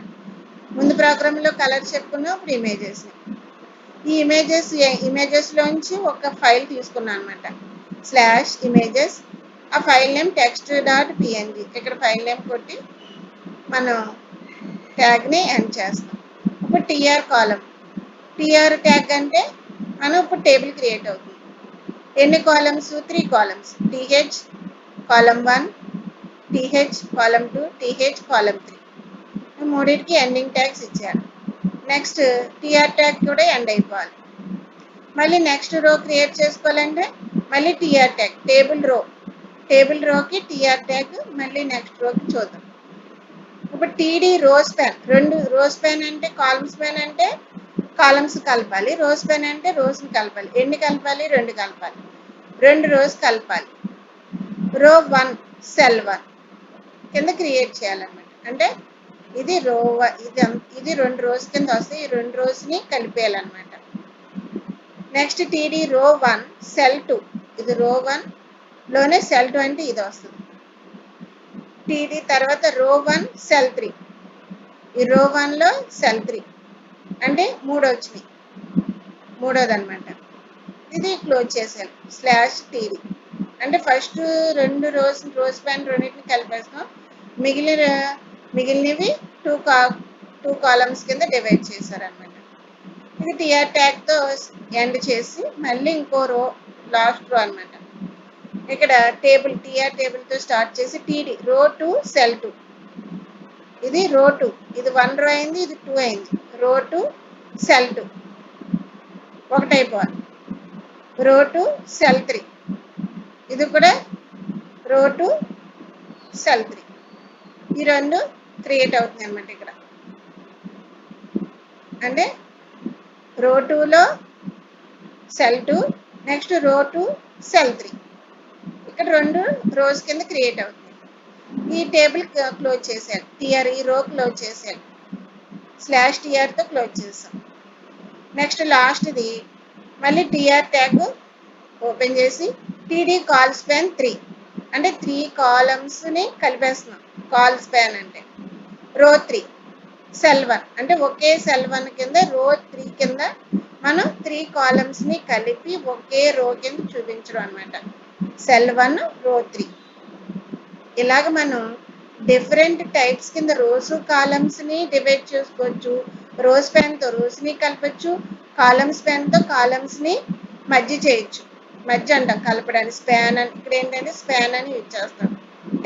ముందు ప్రోగ్రాంలో కలర్ చెప్పుకున్నాం, ఇప్పుడు ఇమేజెస్. ఈ ఇమేజెస్లోంచి ఒక ఫైల్ తీసుకున్నాం అనమాట, /images. ఆ ఫైల్ నేమ్ text.png. ఇక్కడ ఫైల్ నేమ్ కొట్టి మనం ట్యాగ్ని ఎండ్ చేస్తాం. ఇప్పుడు TR కాలం. TR ట్యాగ్ అంటే మనం ఇప్పుడు టేబుల్ క్రియేట్ అవుతుంది. ఎన్ని columns? 3 columns. TH column 1, TH column 2, TH column 3. మూడింటికి ఎండింగ్ ట్యాగ్స్ ఇచ్చారు. నెక్స్ట్ టీఆర్ ట్యాగ్ కూడా ఎండ్ అయిపోవాలి. మళ్ళీ నెక్స్ట్ రో క్రియేట్ చేసుకోవాలంటే మళ్ళీ టీఆర్ ట్యాగ్, టేబుల్ రోకి టీఆర్ ట్యాగ్, మళ్ళీ నెక్స్ట్ రోకి చూద్దాం. ఇప్పుడు టీడీ రో స్పాన్, 2 రో స్పాన్ అంటే కాలమ్ స్పాన్ అంటే కాలమ్స్ కలపాలి, రో స్పాన్ అంటే రోస్ని కలపాలి. ఎన్ని కలపాలి? 2 కలపాలి. 2 రోస్ కలపాలి. రో 1 సెల్ 1 కింద క్రియేట్ చేయాలన్నమాట. అంటే ఇది రో ఇది 2 రోస్ కింద వస్తాయి. ఈ 2 రోస్ని కలిపేయాలన్నమాట. నెక్స్ట్ టీడీ రో 1 సెల్ 2, ఇది రో 1 లోనే సెల్ 2 అంటే ఇది వస్తుంది. టీడీ తర్వాత రో 1 సెల్ 3, ఈ రో 1లో సెల్ 3 అంటే 3 వచ్చినాయి, మూడోది అనమాట. ఇది క్లోజ్ చేసేయాలి. స్లాష్ టీడీ అంటే ఫస్ట్ 2 రోస్ పైన రెండింటిని కలిపేస్తాం. మిగిలినవి 2 కాలమ్స్ కింద డివైడ్ చేశారనమాట. ఇది టీఆర్ ట్యాగ్తో ఎండ్ చేసి మళ్ళీ ఇంకో రో, లాస్ట్ రో అనమాట. ఇక్కడ టీఆర్ టేబుల్తో స్టార్ట్ చేసి టీడీ రో 2 సెల్ 2, ఇది రో 2, ఇది 1 రో అయింది, ఇది 2 అయింది. రో 2 సెల్ 2 ఒకటైపోవాలి. రో 2 సెల్ 3, ఇది కూడా రో 2 సెల్ 3. ఈ 2 క్రియేట్ అవుతుంది అనమాట. ఇక్కడ అంటే రో 2లో సెల్ 2, నెక్స్ట్ రో 2 సెల్ 3, ఇక్కడ 2 రోస్ కింద క్రియేట్ అవుతుంది. ఈ టేబుల్ క్లోజ్ చేసేయాలి. ఈ రో క్లోజ్ చేసేయాలి. స్లాష్ టీఆర్తో క్లోజ్ చేస్తాం. నెక్స్ట్ లాస్ట్ది మళ్ళీ టీఆర్ ట్యాగ్ ఓపెన్ చేసి టీడీ కాల్ స్పాన్ 3 అంటే 3 కాలమ్స్ని కలిపేస్తున్నాం. కాల్ స్పాన్ అంటే రో 3 సెల్ 1 అంటే ఒకే సెల్ 1 కింద రో 3 కింద మనం 3 కాలమ్స్ని కలిపి ఒకే రో కింద చూపించడం అనమాట. సెల్ 1 రో 3. ఇలాగ మనం డిఫరెంట్ టైప్స్ కింద రోస్ కాలమ్స్ని డివైడ్ చేసుకోవచ్చు. రో స్పాన్తో రోస్ని కలపచ్చు, కాలమ్ స్పాన్తో కాలమ్స్ని మధ్య చేయొచ్చు. మధ్య అంటాం కలపడానికి స్పాన్ అని. ఇక్కడ ఏంటంటే స్పాన్ అని యూజ్ చేస్తాం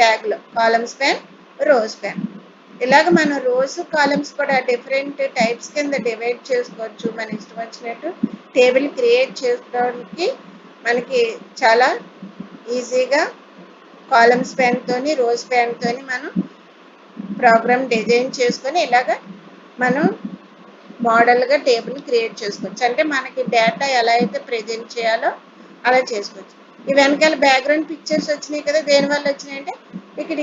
ట్యాగ్లో. కాలమ్ స్పాన్, రో స్పాన్. ఇలాగ మనం రోస్ కాలమ్స్ కూడా డిఫరెంట్ టైప్స్ కింద డివైడ్ చేసుకోవచ్చు. మన ఇష్టం వచ్చినట్టు టేబుల్ క్రియేట్ చేసుకోవడానికి మనకి చాలా ఈజీగా కాలమ్ స్పాన్తోని, రో స్పాన్తోని మనం ప్రోగ్రామ్ డిజైన్ చేసుకొని ఇలాగ మనం మోడల్గా టేబుల్ క్రియేట్ చేసుకోవచ్చు. అంటే మనకి డేటా ఎలా అయితే ప్రజెంట్ చేయాలో అలా చేసుకోవచ్చు. ఈ వెనకాల బ్యాక్గ్రౌండ్ పిక్చర్స్ వచ్చినాయి కదా, దేనివల్ల వచ్చినాయి అంటే ఇక్కడ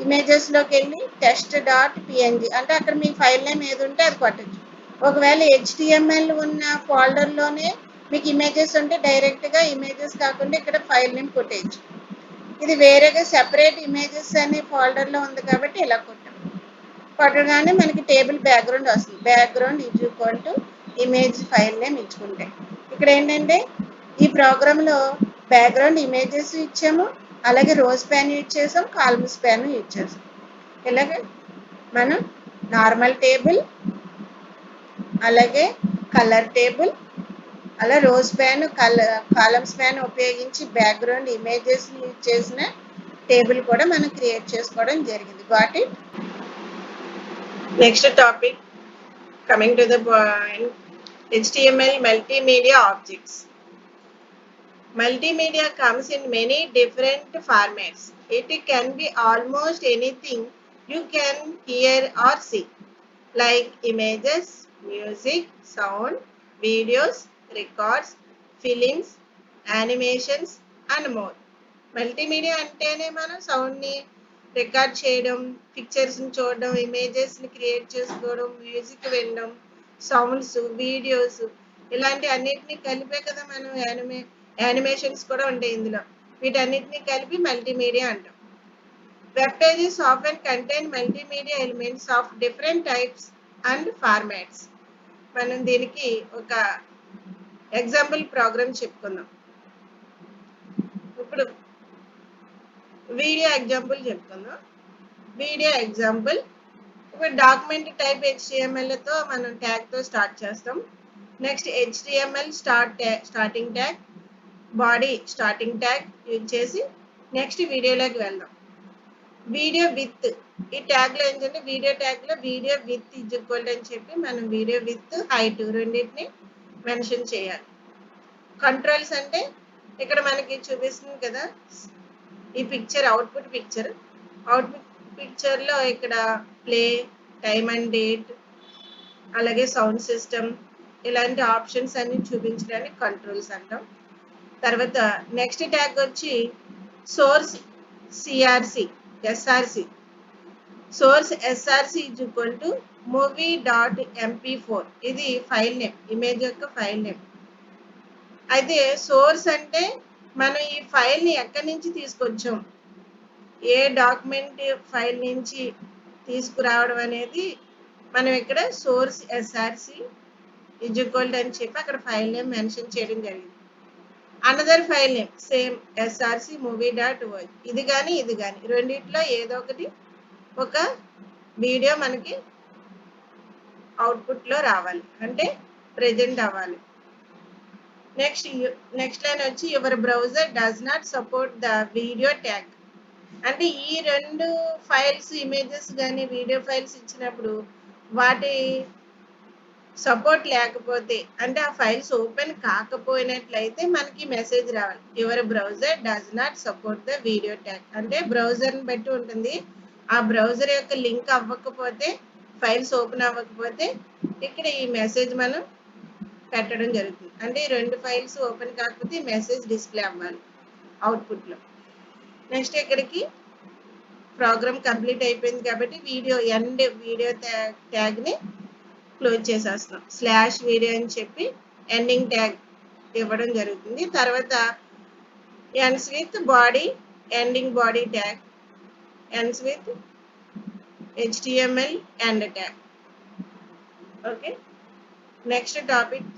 ఇమేజెస్లోకి వెళ్ళి test.png అంటే అక్కడ మీ ఫైల్ నేమ్ ఏది ఉంటే అది కొట్టచ్చు. ఒకవేళ HTML ఉన్న ఫోల్డర్లోనే మీకు ఇమేజెస్ ఉంటే డైరెక్ట్గా ఇమేజెస్ కాకుండా ఇక్కడ ఫైల్ నేమ్ కొట్టేయచ్చు. ఇది వేరేగా సెపరేట్ ఇమేజెస్ అనే ఫోల్డర్లో ఉంది కాబట్టి ఇలా కొట్టగానే మనకి టేబుల్ బ్యాక్గ్రౌండ్ వస్తుంది. Background is equal to image file name ఇచ్చుకుంటే ఇక్కడ ఏంటంటే ఈ ప్రోగ్రాంలో బ్యాక్గ్రౌండ్ ఇమేజెస్ ఇచ్చాము, అలాగే రో స్పాన్ యూజ్ చేసాం, కాలమ్ స్పాన్ యూజ్ చేసాం. ఇలాగే మనం నార్మల్ టేబుల్, అలాగే కలర్ టేబుల్, అలా రో స్పాన్, కాలమ్ స్పాన్ ఉపయోగించి బ్యాక్గ్రౌండ్ ఇమేజెస్ యూజ్ చేసిన టేబుల్ కూడా మనం క్రియేట్ చేసుకోవడం జరిగింది. Got it? Next topic, coming to the point, HTML multimedia objects. Multimedia comes in many different formats. It can be almost anything you can hear or see, like images, music, sound, videos, records, films, animations and more. Multimedia అంటేనే మనం సౌండ్ని record చేయడం, పిక్చర్స్ని చూడడం, ఇమేజెస్ని create చేసుకోవడం, music వినడం, sounds, videos, ఇలాంటి అన్నిటినీ కలిపే కదా మనం యానిమేషన్స్ కూడా ఉంటాయి ఇందులో. వీటన్నిటిని కలిపి మల్టీమీడియా అంటాం. Web pages often contain multimedia elements of different types and formats. మనం దీనికి ఒక ఎగ్జాంపుల్ ప్రోగ్రామ్ చెప్పుకుందాం. ఇప్పుడు వీడియో ఎగ్జాంపుల్ చెప్పుకుందాం. వీడియో ఎగ్జాంపుల్ ఇప్పుడు డాక్యుమెంట్ టైప్ HTMLతో మనం ట్యాగ్తో స్టార్ట్ చేస్తాం. Next HTML starting tag, body starting tag use చేసి నెక్స్ట్ వీడియోలోకి వెళ్దాం. వీడియో విత్, ఈ ట్యాగ్లో ఏంటంటే వీడియో ట్యాగ్లో వీడియో విత్ ఈజ్ ఈక్వల్ అని చెప్పి మనం వీడియో విత్ హైట్ రెండింటిని మెన్షన్ చేయాలి. కంట్రోల్స్ అంటే ఇక్కడ మనకి చూపిస్తుంది కదా ఈ పిక్చర్, అవుట్పుట్ పిక్చర్లో ఇక్కడ ప్లే, టైమ్ అండ్ డేట్, అలాగే సౌండ్ సిస్టమ్, ఇలాంటి ఆప్షన్స్ అన్ని చూపించడానికి కంట్రోల్స్ అంటాం. తర్వాత నెక్స్ట్ ట్యాగ్ వచ్చి source SRC. Source SRC is equal to movie.mp4. ఇది ఫైల్ నేమ్, ఇమేజ్ యొక్క ఫైల్ నేమ్. అయితే సోర్స్ అంటే మనం ఈ ఫైల్ని ఎక్కడి నుంచి తీసుకొచ్చాం, ఏ డాక్యుమెంట్ ఫైల్ నుంచి తీసుకురావడం అనేది మనం ఇక్కడ సోర్స్ SRC ఈజ్ ఈక్వల్ అని చెప్పి అక్కడ ఫైల్ నేమ్ మెన్షన్ చేయడం జరిగింది. Another file name same SRC movie.org. ఇది కానీ రెండిట్లో ఏదో ఒకటి ఒక వీడియో మనకి అవుట్పుట్లో రావాలి, అంటే ప్రెజెంట్ అవ్వాలి. నెక్స్ట్ లైన్ వచ్చి your browser does not support the video tag. అంటే ఈ రెండు ఫైల్స్, ఇమేజెస్ కానీ వీడియో ఫైల్స్ ఇచ్చినప్పుడు వాటి సపోర్ట్ లేకపోతే, అంటే ఆ ఫైల్స్ ఓపెన్ కాకపోయినట్లయితే మనకి మెసేజ్ రావాలి, your browser does not support the video tag. అంటే బ్రౌజర్ని బట్టి ఉంటుంది. ఆ బ్రౌజర్ యొక్క లింక్ అవ్వకపోతే, ఫైల్స్ ఓపెన్ అవ్వకపోతే ఇక్కడ ఈ మెసేజ్ మనం పెట్టడం జరుగుతుంది. అంటే ఈ రెండు ఫైల్స్ ఓపెన్ కాకపోతే ఈ మెసేజ్ డిస్ప్లే అవ్వాలి అవుట్పుట్లో. నెక్స్ట్ ఇక్కడికి ప్రోగ్రామ్ కంప్లీట్ అయిపోయింది కాబట్టి వీడియో ట్యాగ్ని క్లోజ్ చేసేస్తున్నాం. /video అని చెప్పి ఎండింగ్ ట్యాగ్ ఇవ్వడం జరుగుతుంది. తర్వాత ends with body, ending body tag, ends with HTML end tag. Okay, next topic.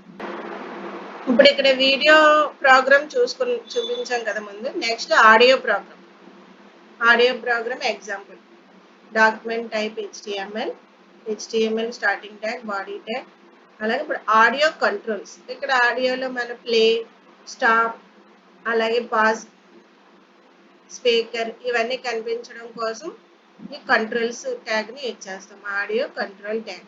ఇప్పుడు ఇక్కడ వీడియో ప్రోగ్రామ్ చూపించాం కదా ముందు. నెక్స్ట్ audio program example. Document type HTML starting tag, body tag. అలాగే ఇప్పుడు ఆడియో కంట్రోల్స్. ఇక్కడ ఆడియోలో మన ప్లే, స్టాప్, అలాగే పాజ్, స్పీకర్ ఇవన్నీ కనిపించడం కోసం ఈ కంట్రోల్స్ ట్యాగ్ని యూజ్ చేస్తాం, ఆడియో కంట్రోల్ ట్యాగ్.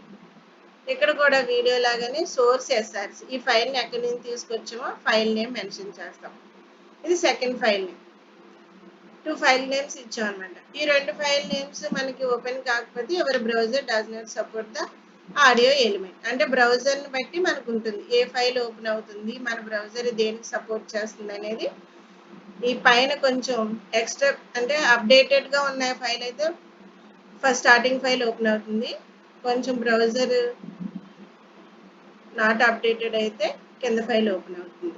ఇక్కడ కూడా వీడియో లాగానే సోర్స్ SRC, ఈ ఫైల్ని ఎక్కడి నుంచి తీసుకొచ్చామో ఫైల్ నేమ్ మెన్షన్ చేస్తాం. ఇది second file name. 2 file names ఇచ్చాం అనమాట. ఈ 2 ఫైల్ నేమ్స్ మనకి ఓపెన్ కాకపోతే ఎవరి browser does not support the audio element. అంటే బ్రౌజర్ని బట్టి మనకు ఉంటుంది ఏ ఫైల్ ఓపెన్ అవుతుంది, మన బ్రౌజర్ దేనికి సపోర్ట్ చేస్తుంది అనేది. ఈ పైన కొంచెం ఎక్స్ట్రా అంటే అప్డేటెడ్గా ఉన్న ఫైల్ అయితే ఫస్ట్ స్టార్టింగ్ ఫైల్ ఓపెన్ అవుతుంది. కొంచెం బ్రౌజర్ నాట్ అప్డేటెడ్ అయితే కింద ఫైల్ ఓపెన్ అవుతుంది.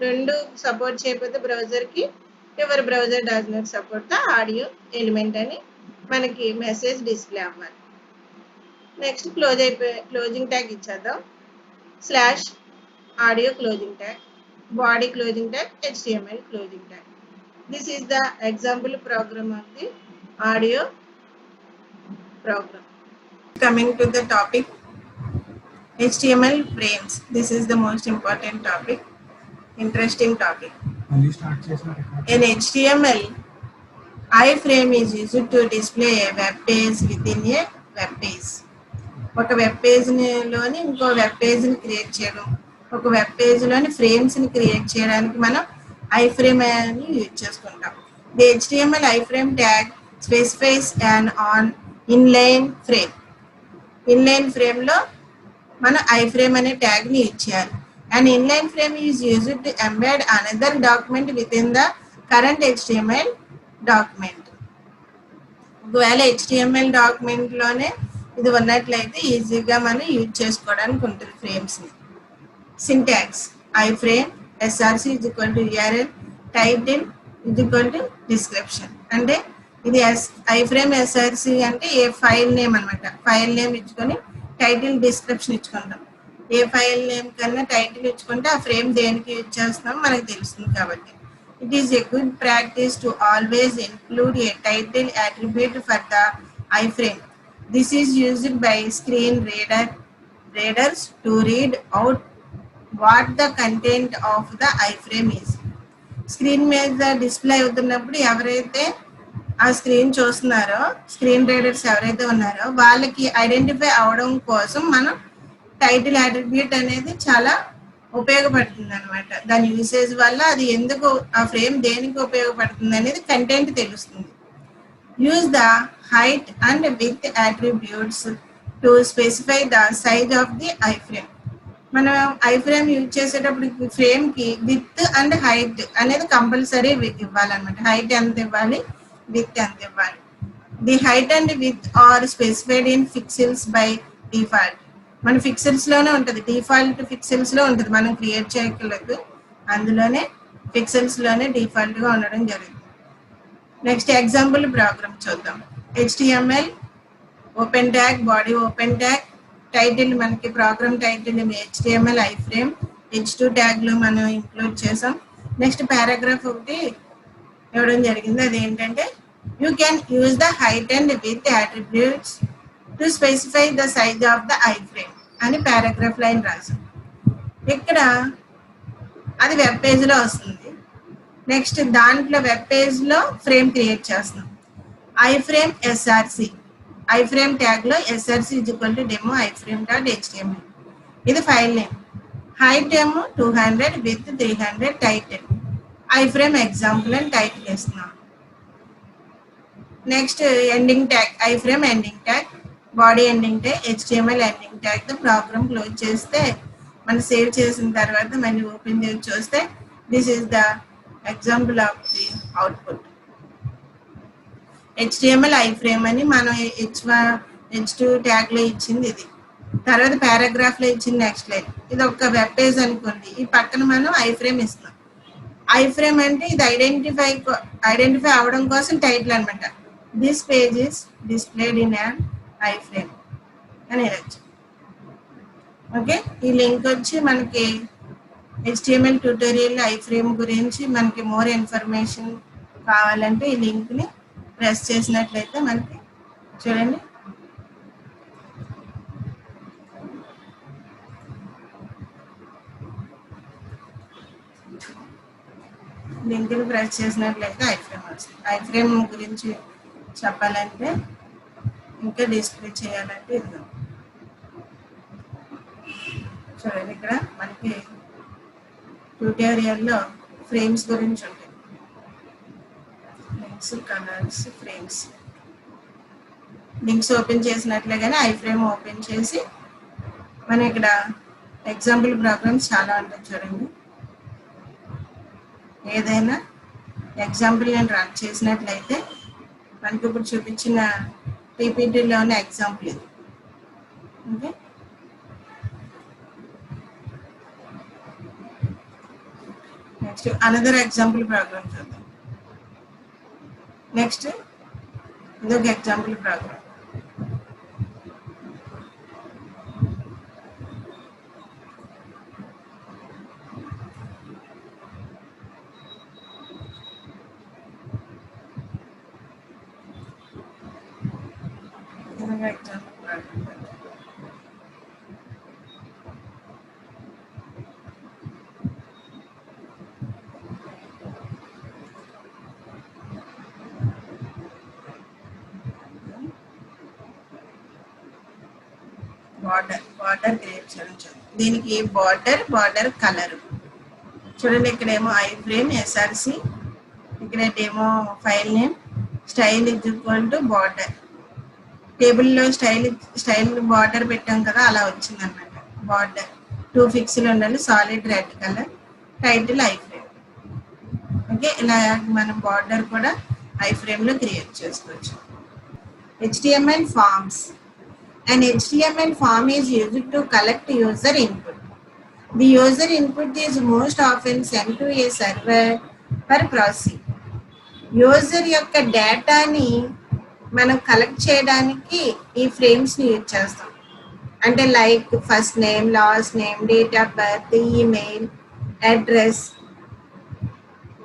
రెండు సపోర్ట్ చేయకపోతే బ్రౌజర్కి your browser does not support the audio element అని మనకి మెసేజ్ డిస్ప్లే అవ్వాలి. నెక్స్ట్ క్లోజింగ్ ట్యాగ్ ఇచ్చేద్దాం. /audio closing tag, body closing tag, HTML closing tag. This is the example program of the audio program. Coming to the topic HTML frames. This is the most important topic, interesting topic. In HTML, iframe is used to display a web page within a web page. ఒక web పేజ్లోని ఇంకో web పేజ్ని create చేయడం, ఒక web పేజ్లోని ఫ్రేమ్స్ని create చేయడానికి మనం iframe అని use చేసుకుంటాం. The HTML iframe tag specifies an inline ఫ్రేమ్లో మన iframe అనే ట్యాగ్ని యూజ్ చేయాలి. And inline frame is used to embed another document within the current HTML document. ఒకవేళ HTML డాక్యుమెంట్లోనే ఇది ఉన్నట్లయితే ఈజీగా మనం యూజ్ చేసుకోవడానికి ఉంటుంది ఫ్రేమ్స్ని. Syntax iframe SRC is equal to URL, title is equal to description. అంటే ఇది iframe SRC అంటే ఏ ఫైల్ నేమ్ అనమాట. ఫైల్ నేమ్ ఇచ్చుకొని టైటిల్, డిస్క్రిప్షన్ ఇచ్చుకుంటాం. ఏ ఫైల్ నేమ్ కన్నా టైటిల్ ఇచ్చుకుంటే ఆ ఫ్రేమ్ దేనికి యూజ్ చేస్తున్నాం మనకు తెలుస్తుంది కాబట్టి. It is a good practice to always include a title attribute for the iframe. This is used by screen readers to read out what the content of the iframe is. Screen మీద display అవుతున్నప్పుడు ఎవరైతే ఆ screen చూస్తున్నారో, screen readers ఎవరైతే ఉన్నారో వాళ్ళకి identify అవడం కోసం మనం టైటిల్ అట్రిబ్యూట్ అనేది చాలా ఉపయోగపడుతుంది అనమాట. దాని యూసేజ్ వల్ల అది ఎందుకు ఆ ఫ్రేమ్ దేనికి ఉపయోగపడుతుంది అనేది కంటెంట్ తెలుస్తుంది. Use the height and width attributes to specify the size of the iframe. మనం ఐ ఫ్రేమ్ యూజ్ చేసేటప్పుడు ఫ్రేమ్ కి విత్ అండ్ హైట్ అనేది కంపల్సరీ ఇవ్వాలన్నమాట. హైట్ ఎంత ఇవ్వాలి, విత్ ఎంత ఇవ్వాలి. The height and width are specified in pixels by default. మన పిక్సెల్స్ లోనే ఉంటుంది, డిఫాల్ట్ పిక్సెల్స్ లో ఉంటుంది, మనం క్రియేట్ చేయగలదు, అందులోనే పిక్సెల్స్ లోనే డిఫాల్ట్ గా ఉండడం జరుగుతుంది. నెక్స్ట్ ఎగ్జాంపుల్ ప్రోగ్రామ్ చూద్దాం. HTML open tag, body open tag, title మనకి ప్రోగ్రామ్ టైటిల్ HTML ఐఫ్రేమ్, H2 ట్యాగ్లు మనం ఇంక్లూడ్ చేసాం. నెక్స్ట్ పారాగ్రాఫ్ ఒకటి ఇవ్వడం జరిగింది, అదేంటంటే you can use the height and width attributes to specify the size of the iframe అని పారాగ్రాఫ్ లైన్ రాసాం. ఇక్కడ అది వెబ్ పేజ్లో వస్తుంది. నెక్స్ట్ దాంట్లో వెబ్ పేజ్లో ఫ్రేమ్ క్రియేట్ చేస్తున్నాం. ఐఫ్రేమ్ SRC, ఐఫ్రేమ్ ట్యాగ్లో SRC demo iframe dot HTML, ఇది ఫైల్ నేమ్. హైట్ ఏమో 200, విత్ 300, టైటిల్ ఐఫ్రేమ్ ఎగ్జాంపుల్ అని టైటిల్ ఇస్తున్నాం. Next ending tag, iframe ending tag, body ending tag, HTML ending tag. Program close చేస్తే మనం save చేసిన తర్వాత మళ్ళీ ఓపెన్ చేసి చూస్తే this is the example of the output. HTML iframe అని మనం H2 ట్యాగ్ లో ఇచ్చింది ఇది. తర్వాత పారాగ్రాఫ్ లో ఇచ్చింది నెక్స్ట్ లైన్. ఇది ఒక వెబ్ పేజ్ అనుకోండి, ఈ పక్కన మనం ఐఫ్రేమ్ ఇస్తున్నాం. ఐఫ్రేమ్ అంటే ఇది ఐడెంటిఫై అవడం కోసం టైటిల్ అనమాట. This page is displayed in an iframe అని వెళ్ళచ్చు. ఓకే, ఈ లింక్ వచ్చి మనకి HTML ట్యూటోరియల్ ఐఫ్రేమ్ గురించి మనకి మోర్ ఇన్ఫర్మేషన్ కావాలంటే ఈ లింక్ని ప్రెస్ చేసినట్లయితే మనకి చూడండి, లింక్ని ప్రెస్ చేసినట్లయితే ఐఫ్రేమ్ వస్తుంది. ఐఫ్రేమ్ గురించి చెప్పాలంటే ఇంకా డిస్ప్లే చేయాలంటే ఇది చూడండి, ఇక్కడ మనకి ట్యూటోరియల్లో ఫ్రేమ్స్ గురించి ఉంటాయి. Links, colours, frames. Links open చేసినట్లుగానే ఐఫ్రేమ్ ఓపెన్ చేసి మనం ఇక్కడ ఎగ్జాంపుల్ ప్రోగ్రామ్స్ చాలా ఉంటాయి చూడండి. ఏదైనా ఎగ్జాంపుల్ నేను రన్ చేసినట్లయితే మనకి ఇప్పుడు చూపించిన PPTలోనే ఎగ్జాంపుల్ ఇది. Okay, next another example program చూద్దాం. నెక్స్ట్ ఇదొక ఎగ్జాంపుల్ ప్రోగ్రామ్. బార్డర్ క్రియేట్ చేయడం. దీనికి బార్డర్ కలర్ చూడండి. ఇక్కడేమో ఐఫ్రేమ్ SRC, ఇక్కడ demo file name, style is equal to border. టేబుల్లో స్టైల్ బార్డర్ పెట్టాం కదా, అలా వచ్చింది అనమాట. బార్డర్ 2 పిక్సెల్ ఉండాలి, solid red colour, title iframe. Okay, ఇలా మనం బార్డర్ కూడా ఐఫ్రేమ్లో క్రియేట్ చేసుకోవచ్చు. HTML forms. An HTML form is used to collect user input. The user input is most often sent to a server for processing. User యొక్క డేటాని మనం collect చేయడానికి ఈ ఫ్రేమ్స్ని యూజ్ చేస్తాం. అంటే like first name, last name, date of birth, email address,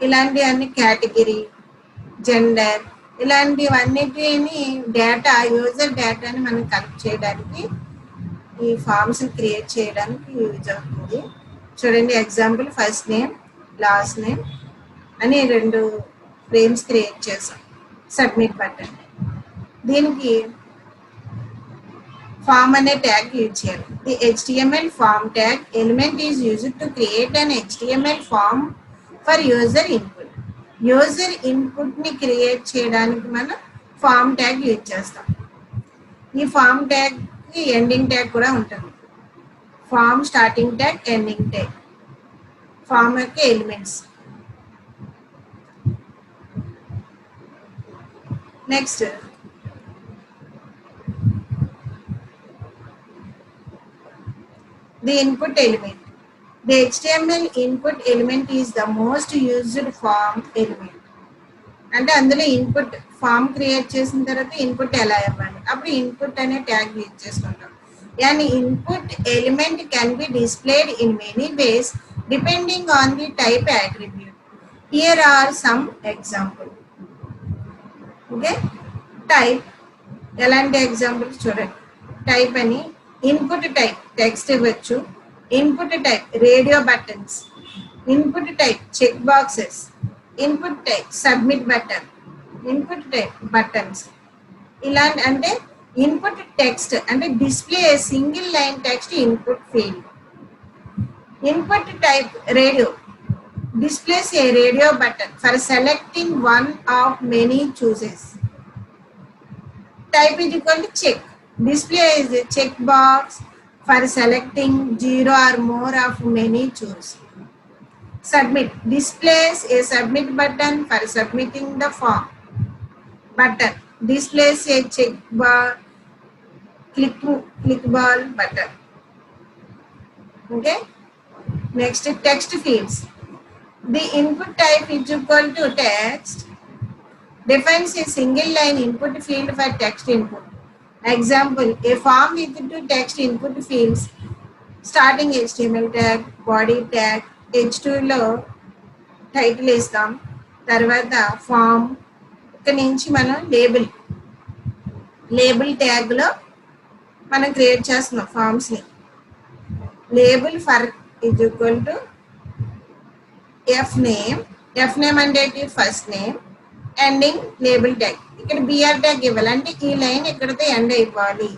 ఇలాంటి అన్ని category, gender, ఇలాంటివన్నిటిని data, user డేటాని మనం కలెక్ట్ చేయడానికి ఈ ఫామ్స్ క్రియేట్ చేయడానికి యూజ్ అవుతుంది. చూడండి example first name last name అని 2 ఫ్రేమ్స్ క్రియేట్ చేసాం. Submit button. దీనికి ఫామ్ అనే ట్యాగ్ యూజ్ చేయాలి. The HTML form tag element is used to create an HTML form for user input. User ఇన్పుట్ని create చేయడానికి మనం ఫామ్ ట్యాగ్ యూజ్ చేస్తాం. ఈ ఫామ్ ట్యాగ్కి ఎండింగ్ ట్యాగ్ కూడా ఉంటుంది. Form starting tag, ending tag, form యొక్క elements. Next the input element. The HTML input element is the most used form element. అంటే అందులో ఇన్పుట్ ఫామ్ క్రియేట్ చేసిన తర్వాత ఇన్పుట్ ఎలా ఇవ్వాలి, అప్పుడు ఇన్పుట్ అనే ట్యాగ్ యూజ్ చేసుకుంటాం. And input element can be displayed in many ways depending on the type attribute. Here are some example. Okay, type ఎలాంటి ఎగ్జాంపుల్స్ చూడండి. టైప్ అని ఇన్పుట్ టైప్ టెక్స్ట్ ఇవ్వచ్చు. Input type radio buttons. Input type check boxes. Input type submit button. Input type buttons. ఇలాంటి అంటే input text అంటే display single line text input field. Input type radio displays a radio button for selecting one of many choices. Type is equal to check. Display is a check box for selecting 0 or more of many choices. Submit displays a submit button for submitting the form. Button displays a check bar, clickable button. Okay. Next, text fields. The input type is equal to text defines a single line input field for text input. Example, a form with 2 text input fields starting HTML tag, body tag, H2 లో title ఇస్తాం. తర్వాత form ఇక్కడ నుంచి మనం label ట్యాగ్లో మనం create చేస్తున్నాం ఫామ్స్ని. Label for is equal to F name అంటే first name, ending label tag. ఇక్కడ బిఆర్ ట్యాగ్ ఇవ్వాలి, అంటే ఈ లైన్ ఇక్కడితో ఎండ్ అయిపోవాలి.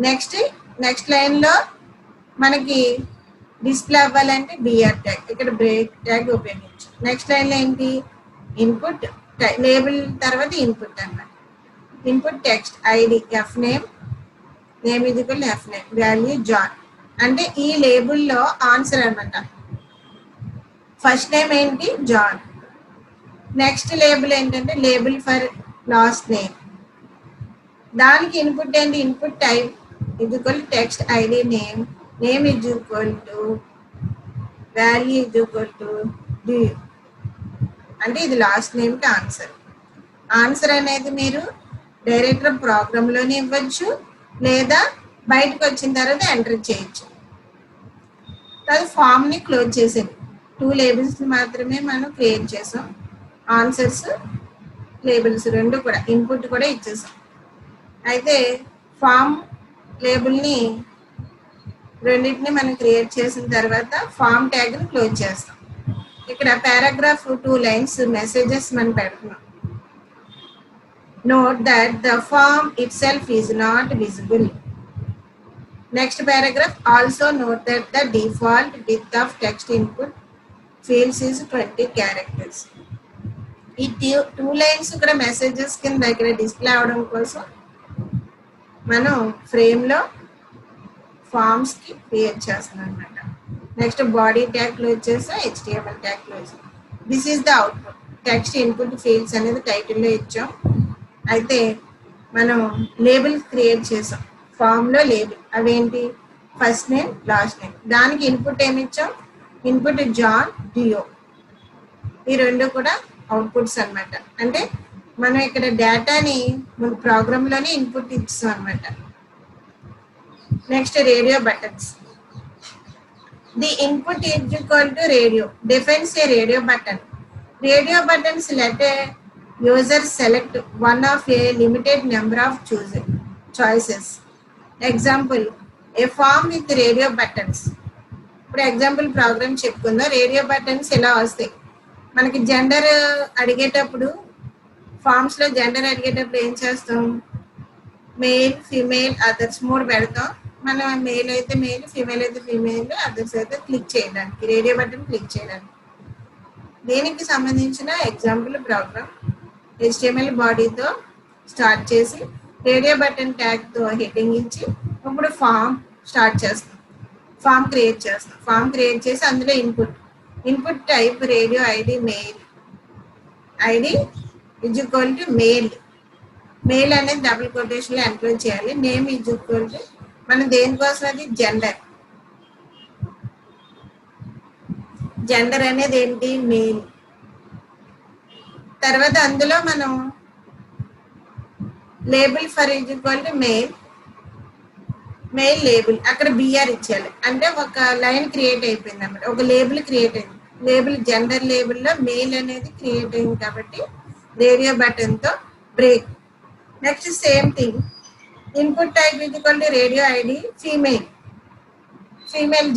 నెక్స్ట్ లైన్లో మనకి డిస్ప్లే అవ్వాలంటే బిఆర్ ట్యాగ్, ఇక్కడ బ్రేక్ ట్యాగ్ ఉపయోగించు. నెక్స్ట్ లైన్లో ఏంటి, ఇన్పుట్ లేబుల్ తర్వాత ఇన్పుట్ అన్నమాట. Input text ID F name ఇది కూడా ఎఫ్ నేమ్, వాల్యూ జాన్ అంటే ఈ లేబుల్లో ఆన్సర్ అనమాట. ఫస్ట్ నేమ్ ఏంటి, జాన్. నెక్స్ట్ లేబుల్ ఏంటంటే లేబుల్ ఫర్ లాస్ట్ నేమ్. దానికి ఇన్పుట్ ఏంటి, ఇన్పుట్ టైప్ ఇది equal text ID name is equal to value is equal to D, అంటే ఇది లాస్ట్ నేమ్కి ఆన్సర్. ఆన్సర్ అనేది మీరు డైరెక్ట్గా ప్రోగ్రాంలోనే ఇవ్వచ్చు, లేదా బయటకు వచ్చిన తర్వాత ఎంటర్ చేయొచ్చు. తర్వాత ఫామ్ని క్లోజ్ చేసేది. 2 లేబుల్స్ మాత్రమే మనం క్రియేట్ చేసాం. ఆన్సర్స్ లేబుల్స్ 2 కూడా ఇన్పుట్ కూడా ఇచ్చేసాం. అయితే ఫామ్ లేబుల్ని రెండింటిని మనం క్రియేట్ చేసిన తర్వాత ఫామ్ ట్యాగ్ని క్లోజ్ చేస్తాం. ఇక్కడ పారాగ్రాఫ్ 2 లైన్స్ మెసేజెస్ మనం పెడుతున్నాం. Note that the form itself is not visible. Next paragraph also note that the default width of text input fields is 20 characters. ఈ 2 లైన్స్ ఇక్కడ మెసేజెస్ కింద ఇక్కడ డిస్ప్లే అవడం కోసం మనం ఫ్రేమ్లో ఫామ్స్కి క్రియేట్ చేస్తున్నాం అనమాట. నెక్స్ట్ బాడీ ట్యాగ్ క్లోజ్ చేస్తాం, HTML tag close. This is the output. Text input fields అనేది టైటిల్లో ఇచ్చాం. అయితే మనం లేబుల్ క్రియేట్ చేసాం ఫామ్లో లేబుల్. అవేంటి, ఫస్ట్ నేమ్ లాస్ట్ నేమ్. దానికి ఇన్పుట్ ఏమి ఇచ్చాం, ఇన్పుట్ జాన్ డియో. ఈ 2 కూడా అవుట్పుట్స్ అనమాట. అంటే మనం ఇక్కడ డేటాని మన ప్రోగ్రాంలోనే ఇన్పుట్ ఇస్తాం అనమాట. Next radio buttons. The input is equal to radio defines A radio button. Radio buttons let a user select one of a limited number of choices. Example, a form with radio buttons. ఇప్పుడు example program చెప్పుకుందాం. Radio buttons ఇలా వస్తాయి. మనకి gender అడిగేటప్పుడు forms లో gender అడిగేటప్పుడు ఏం చేస్తాం? మేల్, ఫీమేల్, అదర్స్ 3 పెడతాం. మనం మేల్ అయితే మేల్, ఫీమేల్ అయితే ఫీమేల్, అదర్స్ అయితే క్లిక్ చేయడానికి, రేడియో బటన్ క్లిక్ చేయడానికి. దీనికి సంబంధించిన ఎగ్జాంపుల్ ప్రోగ్రామ్ HTML బాడీతో స్టార్ట్ చేసి రేడియో బటన్ ట్యాగ్తో హెడ్డింగ్ ఇచ్చి ఇప్పుడు ఫామ్ స్టార్ట్ చేస్తాం. ఫామ్ క్రియేట్ చేస్తాం. ఫామ్ క్రియేట్ చేసి అందులో input type radio ID mail ID is equal to mail అనేది డబుల్ కొటేషన్లో ఎంటర్ చేయాలి. నేమ్ ఈజ్ ఈక్వల్ టు మనం దేనికోసం అది జెండర్ అనేది ఏంటి? మెయిల్. తర్వాత అందులో మనం label for is equal to male label అక్కడ బిఆర్ ఇచ్చేయాలి. అంటే ఒక లైన్ క్రియేట్ అయిపోయింది అన్నమాట, ఒక లేబుల్ క్రియేట్ అయింది. లేబుల్ జెండర్ లేబుల్లో మెయిల్ అనేది క్రియేట్ అయింది కాబట్టి రేడియో బటన్తో break. Next same thing, input type is equal to radio ID female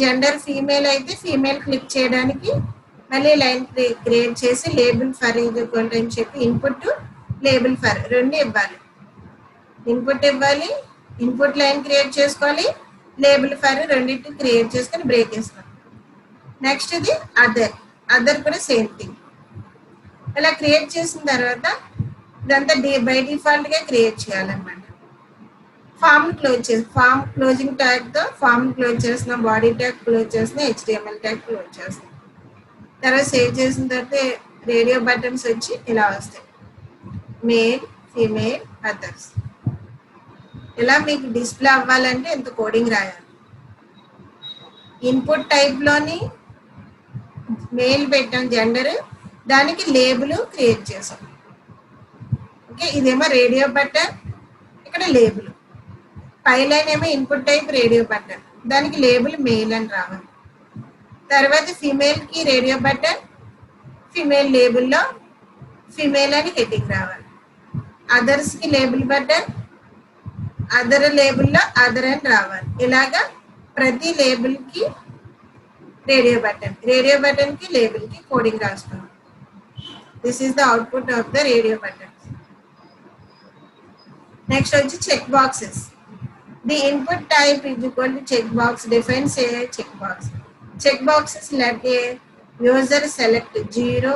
gender female అయితే ఫీమేల్ క్లిక్ చేయడానికి మళ్ళీ లైన్ క్రియేట్ చేసి label for is equal to అని చెప్పి ఇన్పుట్ లేబుల్ ఫర్ రెండు ఇవ్వాలి. ఇన్పుట్ ఇవ్వాలి, ఇన్పుట్ లైన్ క్రియేట్ చేసుకోవాలి, లేబుల్ ఫర్ రెండింటిని క్రియేట్ చేసుకొని బ్రేక్ వేసుకోవాలి. నెక్స్ట్ ఇది అదర్ కూడా సేమ్ థింగ్. ఇలా క్రియేట్ చేసిన తర్వాత ఇదంతా బై డిఫాల్ట్గా క్రియేట్ చేయాలన్నమాట. ఫామ్ క్లోజింగ్ ట్యాగ్తో ఫామ్ క్లోజ్ చేసిన, బాడీ ట్యాగ్ క్లోజ్ చేసిన, HTML ట్యాగ్ క్లోజ్ చేసిన తర్వాత సేవ్ చేసిన తర్వాత రేడియో బటన్స్ వచ్చి ఇలా వస్తాయి, మేల్, ఫీమేల్, అదర్స్. ఇలా మీకు డిస్ప్లే అవ్వాలంటే ఇంత కోడింగ్ రాయాలి. ఇన్పుట్ టైప్లోని మెయిల్ పెట్టాం జెండర్, దానికి లేబుల్ క్రియేట్ చేసాం. ఓకే, ఇదేమో రేడియో బటన్, ఇక్కడ లేబుల్. పై లైన్ ఏమో ఇన్పుట్ టైప్ రేడియో బటన్, దానికి లేబుల్ మెయిల్ అని రావాలి. తర్వాత ఫీమేల్కి రేడియో బటన్, ఫీమేల్ లేబుల్లో ఫీమేల్ అని హెడ్డింగ్ రావాలి. అదర్స్కి లేబుల్ బటన్, అదర్ లేబుల్లో అదర్ అని రావాలి. ఇలాగా ప్రతి లేబుల్కి రేడియో బటన్కి లేబుల్కి కోడింగ్ రాసుకోవాలి. This is the output of the radio button. Next వచ్చి check boxes. The input type is equal to check box defines a check box. Check boxes let a user select 0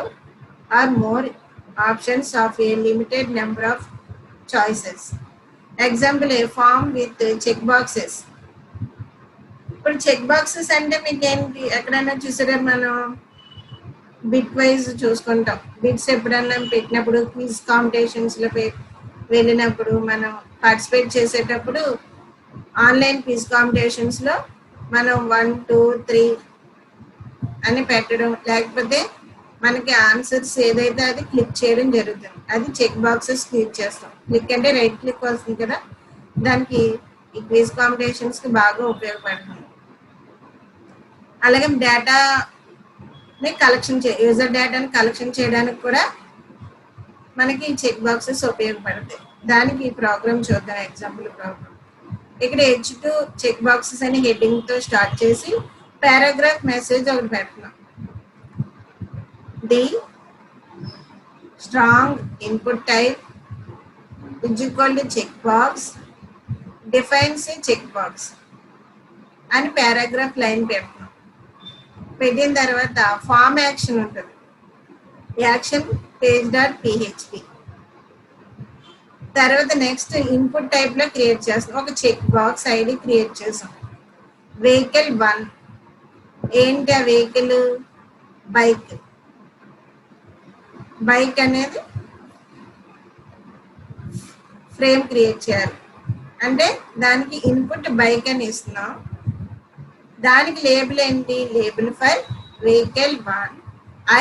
or more options of a limited number of choices. Example, a form with check boxes. ఇప్పుడు check boxes అంటే మీకు ఏంటి? ఎక్కడైనా చూసారా, మనం bit wise చూసుకుంటాం. Bits ఎప్పుడన్నా పెట్టినప్పుడు క్విజ్ కాంపిటీషన్స్లో వెళ్ళినప్పుడు మనం పార్టిసిపేట్ చేసేటప్పుడు ఆన్లైన్ క్విజ్ కాంపిటీషన్స్లో మనం 1, 2, 3 అని పెట్టడం, లేకపోతే మనకి ఆన్సర్స్ ఏదైతే అది క్లిక్ చేయడం జరుగుతుంది. అది చెక్ బాక్సెస్ క్లిక్ చేస్తాం. క్లిక్ అంటే రైట్ క్లిక్ వస్తుంది కదా, దానికి ఈ క్విజ్ కాంపిటీషన్స్కి బాగా ఉపయోగపడుతుంది. అలాగే డేటాని యూజర్ డేటాని కలెక్షన్ చేయడానికి కూడా మనకి చెక్ బాక్సెస్ ఉపయోగపడతాయి. దానికి ఈ ప్రోగ్రామ్ చూద్దాం, ఎగ్జాంపుల్ ప్రోగ్రామ్. ఇక్కడ H2 చెక్ బాక్సెస్ అని హెడ్డింగ్తో స్టార్ట్ చేసి పారాగ్రాఫ్ మెసేజ్ ఒకటి పెడుతున్నాం. The strong input type is equal to check box defines a check box అని పారాగ్రాఫ్ లైన్ పెడుతున్నాం. పెట్టిన తర్వాత ఫామ్ యాక్షన్ ఉంటుంది, యాక్షన్ page.php. తర్వాత నెక్స్ట్ ఇన్పుట్ టైప్లో క్రియేట్ చేస్తాం. ఒక చెక్ బాక్స్ ఐడి క్రియేట్ చేసాం. వెహికల్ 1 ఏంటి? ఆ వెహికల్ బైక్ అనేది ఫ్రేమ్ క్రియేట్ చేయాలి. అంటే దానికి ఇన్పుట్ బైక్ అని ఇస్తున్నాం. దానికి లేబుల్ ఏంటి? Label for vehicle 1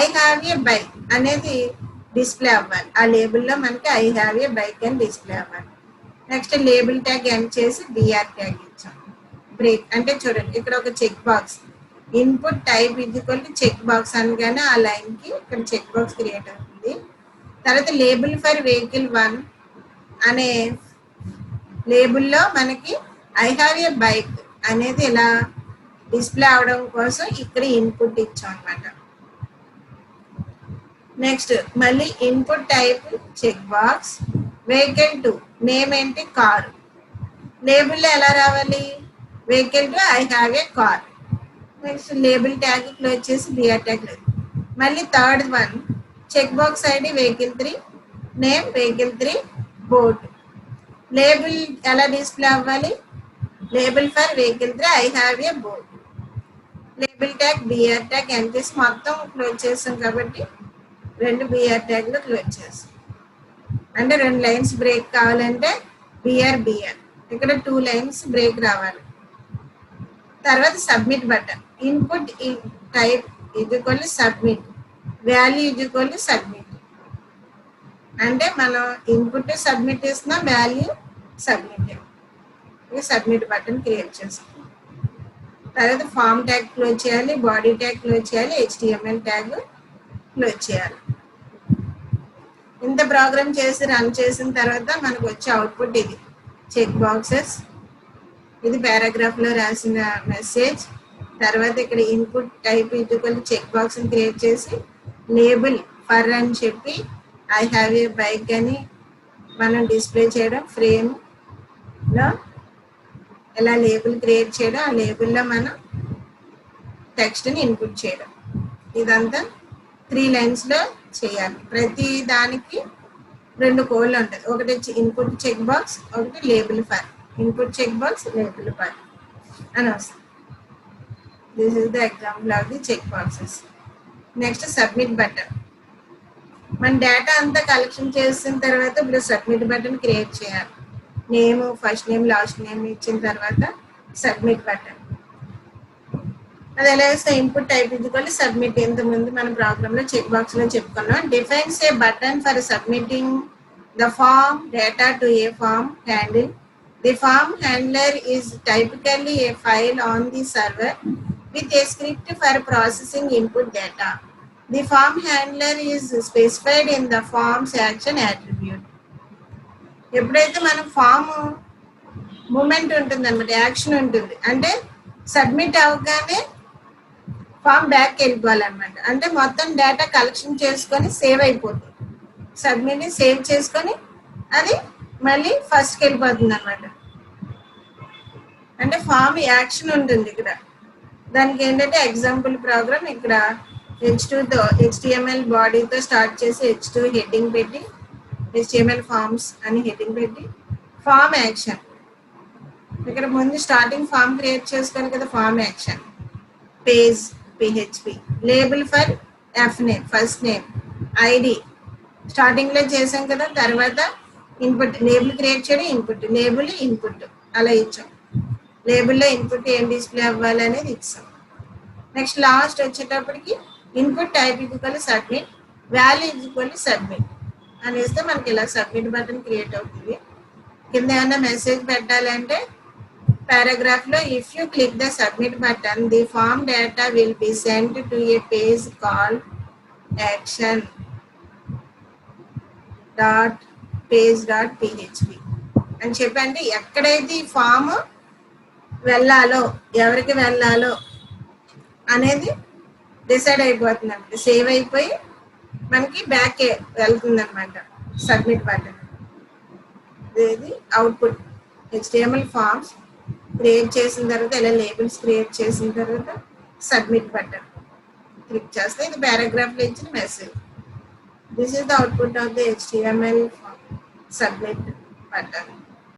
I have a bike అనేది డిస్ప్లే అవ్వాలి. ఆ లేబుల్లో మనకి ఐ హ్యావ్ ఏ బైక్ అని డిస్ప్లే అవ్వాలి. నెక్స్ట్ లేబుల్ ట్యాగ్ ఎండ్ చేసి BR ట్యాగ్ ఇచ్చాం. బ్రేక్ అంటే చూడండి, ఇక్కడ ఒక check box input type is equal to check box అనగానే ఆ లైన్కి ఇక్కడ చెక్ బాక్స్ క్రియేట్ అవుతుంది. తర్వాత లేబుల్ ఫర్ వెహికల్ 1 అనే లేబుల్లో మనకి ఐ హ్యావ్ ఏ బైక్ అనేది ఇలా డిస్ప్లే అవడం కోసం ఇక్కడ ఇన్పుట్ ఇచ్చాం అనమాట. నెక్స్ట్ మళ్ళీ input type check box, vehicle two name ఏంటి కార్, లేబుల్ ఎలా రావాలి vehicle two I have a car. Next label tag close చేసి బిఆర్ ట్యాగ్ లేదు. మళ్ళీ third one check box ID vehicle 3, name vehicle 3, boat. Label ఎలా display అవ్వాలి label for vehicle 3 I have a boat. Label tag BR tag entries మొత్తం close చేస్తాం కాబట్టి 2 BR ట్యాగ్లు close చేస్తాం. అంటే 2 లైన్స్ బ్రేక్ కావాలంటే బిఆర్ ఇక్కడ 2 లైన్స్ బ్రేక్ రావాలి. తర్వాత submit button, input type equal submit, value equal submit. అంటే మనం ఇన్పుట్ సబ్మిట్ ఇస్తున్నాం, value submit. Submit button create చేస్తాం. తర్వాత ఫామ్ ట్యాగ్ క్లోజ్ చేయాలి, బాడీ ట్యాగ్ క్లోజ్ చేయాలి, HTML ట్యాగ్ క్లోజ్ చేయాలి. ఇంత ప్రోగ్రామ్ చేసి రన్ చేసిన తర్వాత మనకు వచ్చే అవుట్పుట్ ఇది చెక్ బాక్సెస్. ఇది పారాగ్రాఫ్లో రాసిన మెసేజ్. తర్వాత ఇక్కడ ఇన్పుట్ టైప్ ఈక్వల్ చెక్ బాక్స్ని క్రియేట్ చేసి లేబుల్ ఫర్ అని చెప్పి ఐ హ్యావ్ ఏ బైక్ అని మనం డిస్ప్లే చేయడం, ఫ్రేమ్లో ఎలా లేబుల్ క్రియేట్ చేయడం, ఆ లేబుల్లో మనం టెక్స్ట్ని ఇన్పుట్ చేయడం. ఇదంతా 3 లైన్స్లో చేయాలి. ప్రతి దానికి 2 కోడ్లు ఉంటాయి. ఒకటి ఇన్పుట్ చెక్ బాక్స్, ఒకటి label for. Input check box, label for అని వస్తుంది. This is the example of the check boxes. Next submit button. మన డేటా అంతా కలెక్షన్ చేసిన తర్వాత ఇప్పుడు సబ్మిట్ బటన్ క్రియేట్ చేయాలి. Name, first name, last name ఇచ్చిన తర్వాత సబ్మిట్ బటన్. అది ఎలా వేస్తే ఇన్పుట్ టైప్ ఈక్వల్ సబ్మిట్. ఇంతకుముందు మన ప్రోగ్రామ్లో చెక్ బాక్స్లో చెప్పుకున్నాం. Defines a button for submitting the form data to a form handle. The form handler is typically a file on the server with a script for processing input data. The form handler is specified in the form's action attribute. ఎప్పుడైతే మనం form moment ఉంటుంది అన్నమాట, action ఉంటుంది, అంటే submit అవ్వగానే form back వెళ్ళిపోవాలన్నమాట. అంటే మొత్తం data collection చేసుకొని సేవ్ అయిపోతుంది. సబ్మిట్ని సేవ్ చేసుకొని అది మళ్ళీ ఫస్ట్కి వెళ్ళిపోతుంది అన్నమాట. అంటే ఫామ్ యాక్షన్ ఉంటుంది ఇక్కడ. దానికి ఏంటంటే ఎగ్జాంపుల్ ప్రోగ్రామ్ ఇక్కడ H2తో HTML బాడీతో స్టార్ట్ చేసి H2 హెడ్డింగ్ పెట్టి HTML ఫార్మ్స్ అని హెడ్డింగ్ పెట్టి ఫామ్ యాక్షన్. ఇక్కడ ముందు స్టార్టింగ్ ఫామ్ క్రియేట్ చేసుకోవాలి కదా, form action, page PHP, label for F name, first name, ID స్టార్టింగ్లో చేసాం కదా. తర్వాత ఇన్పుట్, లేబుల్ క్రియేట్ చేయడం, ఇన్పుట్, లేబుల్, ఇన్పుట్ అలా ఇచ్చాం. లేబుల్లో ఇన్పుట్ ఏం డిస్ప్లే అవ్వాలి అనేది ఇచ్చాం. నెక్స్ట్ లాస్ట్ వచ్చేటప్పటికి input type equal submit, value equal submit అని ఇస్తే మనకి ఇలా సబ్మిట్ బటన్ క్రియేట్ అవుతుంది. కింద ఏమైనా మెసేజ్ పెట్టాలంటే పారాగ్రాఫ్లో if you click the submit button the form data will be sent to a page call action .page.php అని చెప్పి, అంటే ఎక్కడైతే ఈ ఫామ్ వెళ్ళాలో, ఎవరికి వెళ్ళాలో అనేది డిసైడ్ అయిపోతుంది అన్నమాట. సేవ్ అయిపోయి మనకి బ్యాక్ వెళ్తుంది అనమాట సబ్మిట్ బటన్. ఇది అవుట్పుట్. HTML ఫార్మ్స్ క్రియేట్ చేసిన తర్వాత ఇలా లేబుల్స్ క్రియేట్ చేసిన తర్వాత సబ్మిట్ బటన్ క్లిక్ చేస్తే ఇది పారాగ్రాఫ్లో ఇచ్చిన message. This is the output of the HTML submit button.